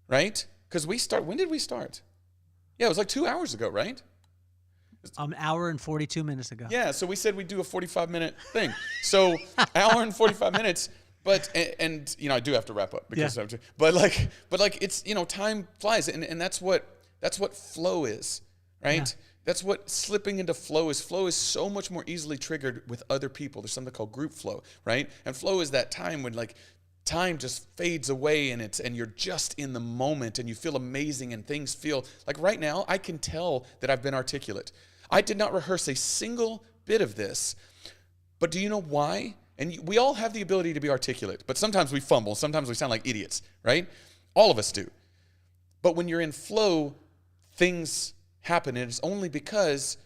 right? Because when did we start? Yeah, it was like 2 hours ago, right? An hour and 42 minutes ago. Yeah, so we said we'd do a 45-minute thing. So hour and 45 minutes, but I do have to wrap up because it's time flies, and that's what flow is, right? Yeah. That's what slipping into flow is. Flow is so much more easily triggered with other people. There's something called group flow, right? And flow is that time when time just fades away and you're just in the moment and you feel amazing and things feel like right now I can tell that I've been articulate. I did not rehearse a single bit of this, but do you know why? And we all have the ability to be articulate, but sometimes we fumble, sometimes we sound like idiots, right? All of us do. But when you're in flow, things happen, and it's only because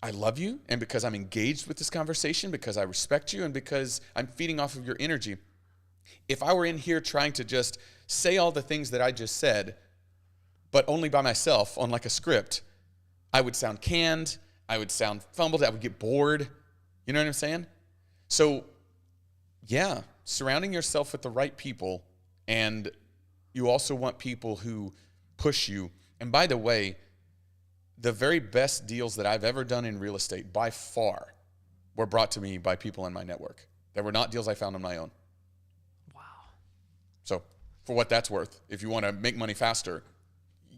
I love you and because I'm engaged with this conversation, because I respect you, and because I'm feeding off of your energy. If I were in here trying to just say all the things that I just said, but only by myself on like a script, I would sound canned, I would sound fumbled, I would get bored. You know what I'm saying? So, yeah, surrounding yourself with the right people, and you also want people who push you. And by the way, the very best deals that I've ever done in real estate by far were brought to me by people in my network. They were not deals I found on my own. Wow. So for what that's worth, if you want to make money faster,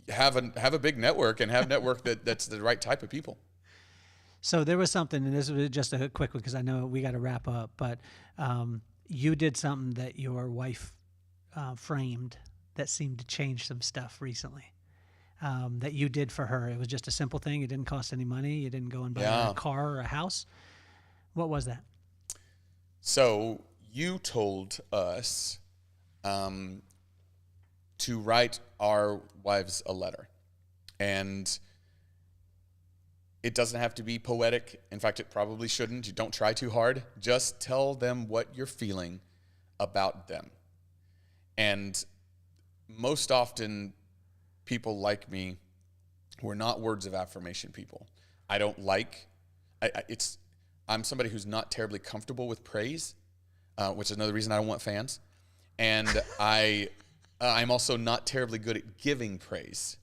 have a big network, and have network that's the right type of people. So there was something, and this was just a quick one because I know we got to wrap up, but you did something that your wife framed that seemed to change some stuff recently that you did for her. It was just a simple thing. It didn't cost any money. You didn't go and buy a car or a house. What was that? So you told us to write our wives a letter. And it doesn't have to be poetic. In fact, it probably shouldn't. You don't try too hard. Just tell them what you're feeling about them. And most often, people like me who are not words of affirmation people. I don't like, I'm somebody who's not terribly comfortable with praise, which is another reason I don't want fans. And I'm also not terribly good at giving praise.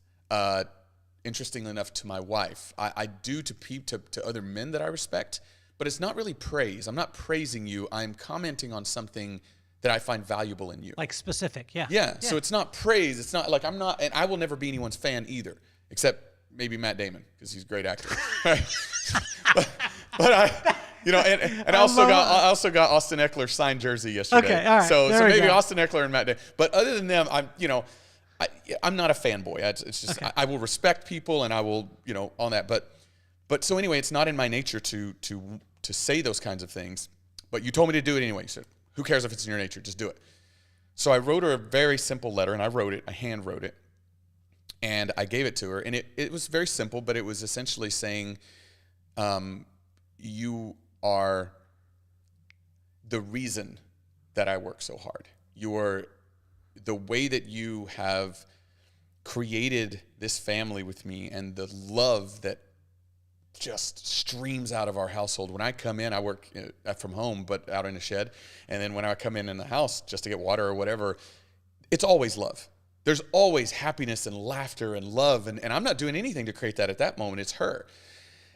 Interestingly enough, to my wife, I do to other men that I respect, but it's not really praise. I'm not praising you. I'm commenting on something that I find valuable in you. Like specific, yeah. Yeah. So it's not praise. It's not like I'm not, and I will never be anyone's fan either, except maybe Matt Damon, because he's a great actor. but I, and I also got Austin Eckler's signed jersey yesterday. Okay, all right. So maybe go. Austin Eckler and Matt Damon. But other than them, I'm not a fanboy. It's just Okay. I will respect people, and I will on that. But so anyway, it's not in my nature to say those kinds of things. But you told me to do it anyway. You said, who cares if it's in your nature? Just do it. So I wrote her a very simple letter, and I hand wrote it, and I gave it to her. And it was very simple, but it was essentially saying, you are the reason that I work so hard. You are the way that you have created this family with me, and the love that just streams out of our household. When I come in, I work from home, but out in a shed. And then when I come in the house just to get water or whatever, it's always love. There's always happiness and laughter and love. And I'm not doing anything to create that at that moment. It's her.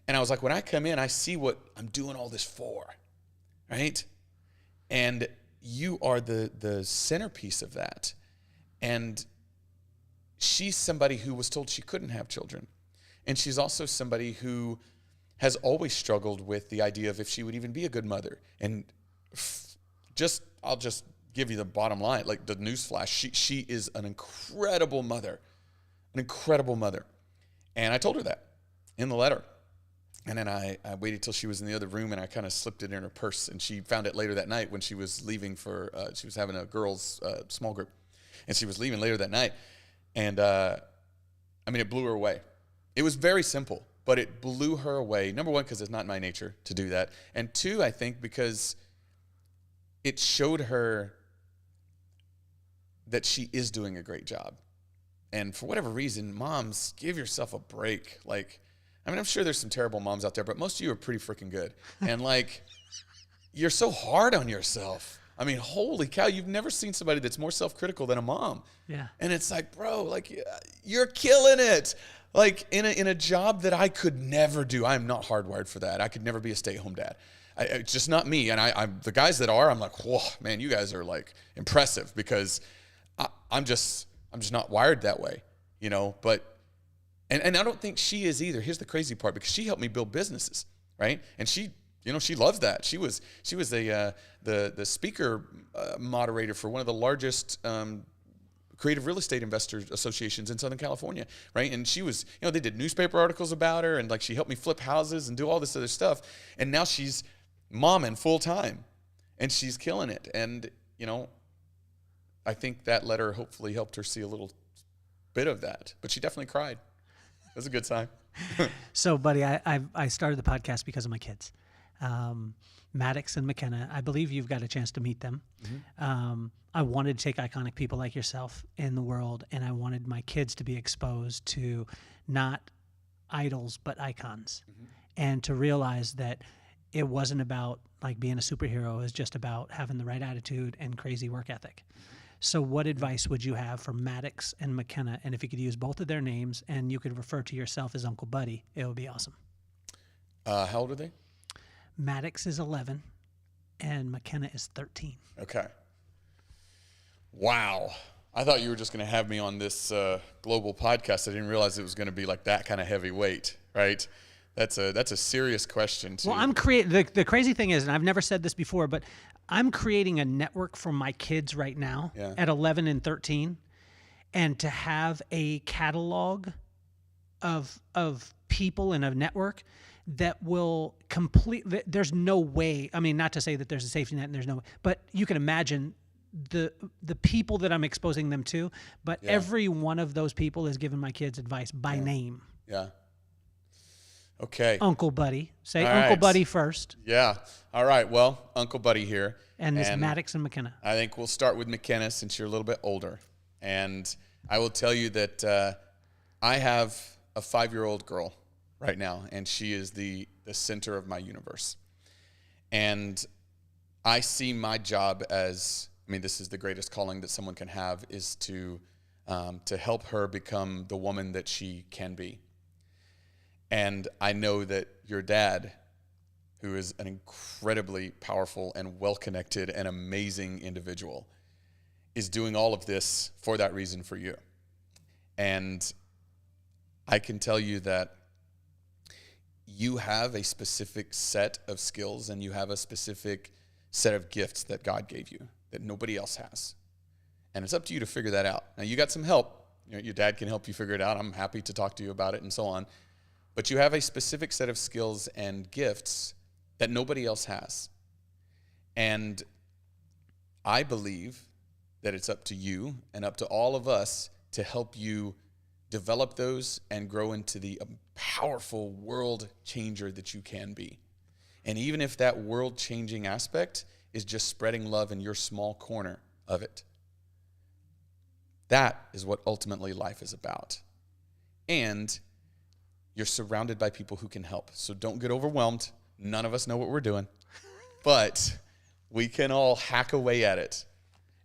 And I was like, when I come in, I see what I'm doing all this for, right? And you are the centerpiece of that. And she's somebody who was told she couldn't have children. And she's also somebody who has always struggled with the idea of if she would even be a good mother. And I'll just give you the bottom line, like the newsflash. She is an incredible mother, And I told her that in the letter. And then I waited till she was in the other room, and I kind of slipped it in her purse. And she found it later that night when she was leaving she was having a girls' small group. And she was leaving later that night. And it blew her away. It was very simple, but it blew her away. Number one, because it's not in my nature to do that. And two, I think because it showed her that she is doing a great job. And for whatever reason, moms, give yourself a break. I'm sure there's some terrible moms out there, but most of you are pretty freaking good. And you're so hard on yourself. Holy cow, you've never seen somebody that's more self-critical than a mom. Yeah. And it's like, bro, you're killing it. In a job that I could never do. I'm not hardwired for that. I could never be a stay-at-home dad. It's just not me. And I'm the guys that are, I'm like, whoa, man, you guys are impressive, because I'm just not wired that way, But and I don't think she is either. Here's the crazy part, because she helped me build businesses, right? And she loves that. She was the speaker moderator for one of the largest creative real estate investors associations in Southern California, right? And she was, they did newspaper articles about her, and she helped me flip houses and do all this other stuff. And now she's momming full time, and she's killing it. And I think that letter hopefully helped her see a little bit of that. But she definitely cried. It was a good sign. So, buddy, I started the podcast because of my kids. Maddox and McKenna, I believe you've got a chance to meet them. Mm-hmm. I wanted to take iconic people like yourself in the world, and I wanted my kids to be exposed to not idols, but icons, mm-hmm. and to realize that it wasn't about like being a superhero. It was just about having the right attitude and crazy work ethic. So what advice would you have for Maddox and McKenna? And if you could use both of their names and you could refer to yourself as Uncle Buddy, it would be awesome. How old are they? Maddox is 11 and McKenna is 13. Okay. Wow. I thought you were just going to have me on this global podcast. I didn't realize it was going to be like that kind of heavy weight, right? That's a serious question too. Well, the crazy thing is, and I've never said this before, but I'm creating a network for my kids right now at 11 and 13, and to have a catalog of people in a network that will there's no way, I mean, not to say that there's a safety net and there's no, but you can imagine the people that I'm exposing them to, but every one of those people is giving my kids advice by name. Yeah. Okay. Uncle Buddy. Say All Uncle right. Buddy first. Yeah. All right. Well, Uncle Buddy here. And this Maddox and McKenna. I think we'll start with McKenna since you're a little bit older. And I will tell you that I have a 5-year-old girl right now, and she is the center of my universe. And I see my job as, I mean, this is the greatest calling that someone can have, is to help her become the woman that she can be. And I know that your dad, who is an incredibly powerful and well-connected and amazing individual, is doing all of this for that reason for you. And I can tell you that you have a specific set of skills and you have a specific set of gifts that God gave you that nobody else has. And it's up to you to figure that out. Now, you got some help. You know, your dad can help you figure it out. I'm happy to talk to you about it and so on. But you have a specific set of skills and gifts that nobody else has. And I believe that it's up to you and up to all of us to help you develop those and grow into the powerful world changer that you can be. And even if that world-changing aspect is just spreading love in your small corner of it, that is what ultimately life is about. And you're surrounded by people who can help. So don't get overwhelmed. None of us know what we're doing. But we can all hack away at it.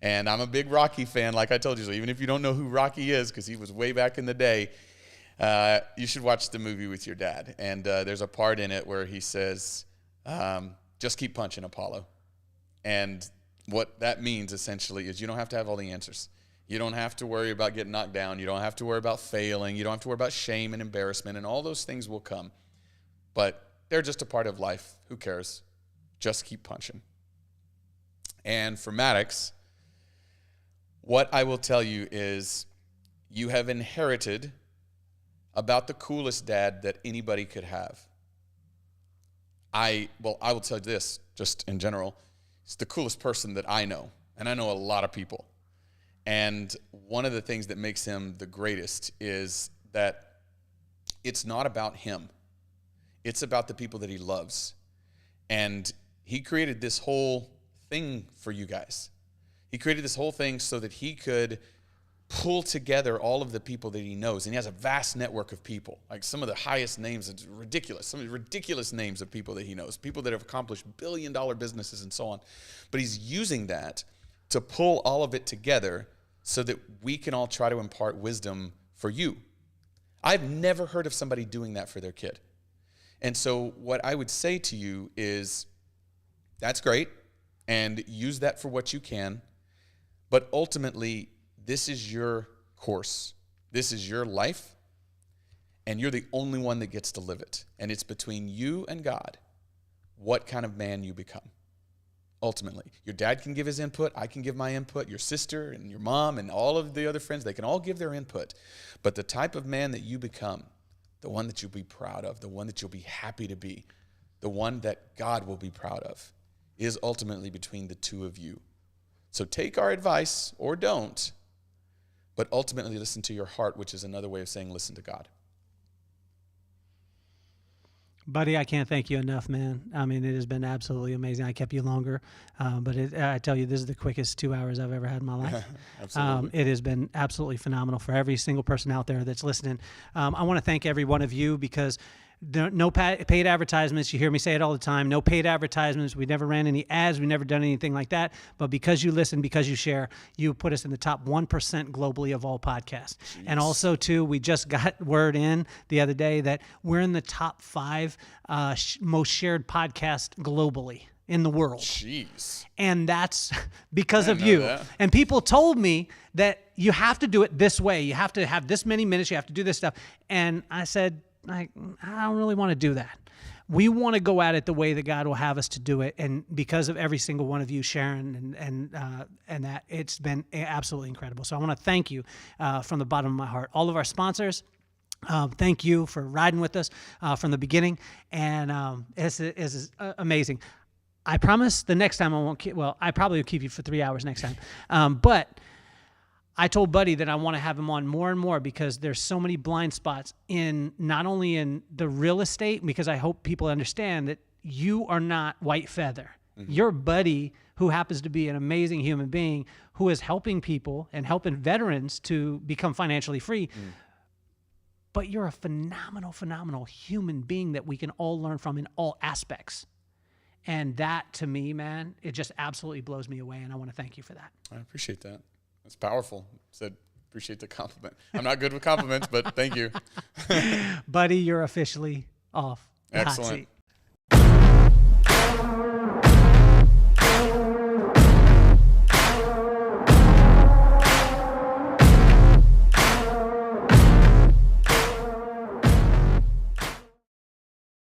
And I'm a big Rocky fan, like I told you. So even if you don't know who Rocky is, because he was way back in the day, you should watch the movie with your dad. And there's a part in it where he says, just keep punching, Apollo. And what that means essentially is you don't have to have all the answers. You don't have to worry about getting knocked down. You don't have to worry about failing. You don't have to worry about shame and embarrassment, and all those things will come. But they're just a part of life. Who cares? Just keep punching. And for Maddox, what I will tell you is you have inherited about the coolest dad that anybody could have. I will tell you this, just in general. He's the coolest person that I know, and I know a lot of people. And one of the things that makes him the greatest is that it's not about him. It's about the people that he loves. And he created this whole thing for you guys. He created this whole thing so that he could pull together all of the people that he knows. And he has a vast network of people, like some of the highest names, it's ridiculous, some of the ridiculous names of people that he knows, people that have accomplished billion-dollar businesses and so on. But he's using that to pull all of it together so that we can all try to impart wisdom for you. I've never heard of somebody doing that for their kid. And so what I would say to you is, that's great, and use that for what you can, but ultimately, this is your course. This is your life, and you're the only one that gets to live it. And it's between you and God what kind of man you become. Ultimately, your dad can give his input, I can give my input, your sister and your mom and all of the other friends, they can all give their input. But the type of man that you become, the one that you'll be proud of, the one that you'll be happy to be, the one that God will be proud of, is ultimately between the two of you. So take our advice or don't, but ultimately listen to your heart, which is another way of saying listen to God. Buddy, I can't thank you enough, man. I mean, it has been absolutely amazing. I kept you longer, but I tell you, this is the quickest 2 hours I've ever had in my life. Absolutely. It has been absolutely phenomenal for every single person out there that's listening. I want to thank every one of you because No paid advertisements. You hear me say it all the time. No paid advertisements. We never ran any ads. We never done anything like that. But because you listen, because you share, you put us in the top 1% globally of all podcasts. Jeez. And also, too, we just got word in the other day that we're in the top 5 most shared podcast globally in the world. Jeez. And that's because of you. That. And people told me that you have to do it this way. You have to have this many minutes. You have to do this stuff. And I said, I don't really want to do that. We want to go at it the way that God will have us to do it. And because of every single one of you, Sharon, and that, it's been absolutely incredible. So I want to thank you from the bottom of my heart. All of our sponsors, thank you for riding with us from the beginning. And it's amazing. I promise the next time I won't keep, well, I probably will keep you for 3 hours next time. But I told Buddy that I want to have him on more and more because there's so many blind spots in not only in the real estate, because I hope people understand that you are not white feather. Mm-hmm. You're Buddy, who happens to be an amazing human being who is helping people and helping veterans to become financially free. Mm. But you're a phenomenal, phenomenal human being that we can all learn from in all aspects. And that, to me, man, it just absolutely blows me away, and I want to thank you for that. I appreciate that. That's powerful. Said, appreciate the compliment. I'm not good with compliments, but thank you. Buddy, you're officially off the hot Excellent. seat.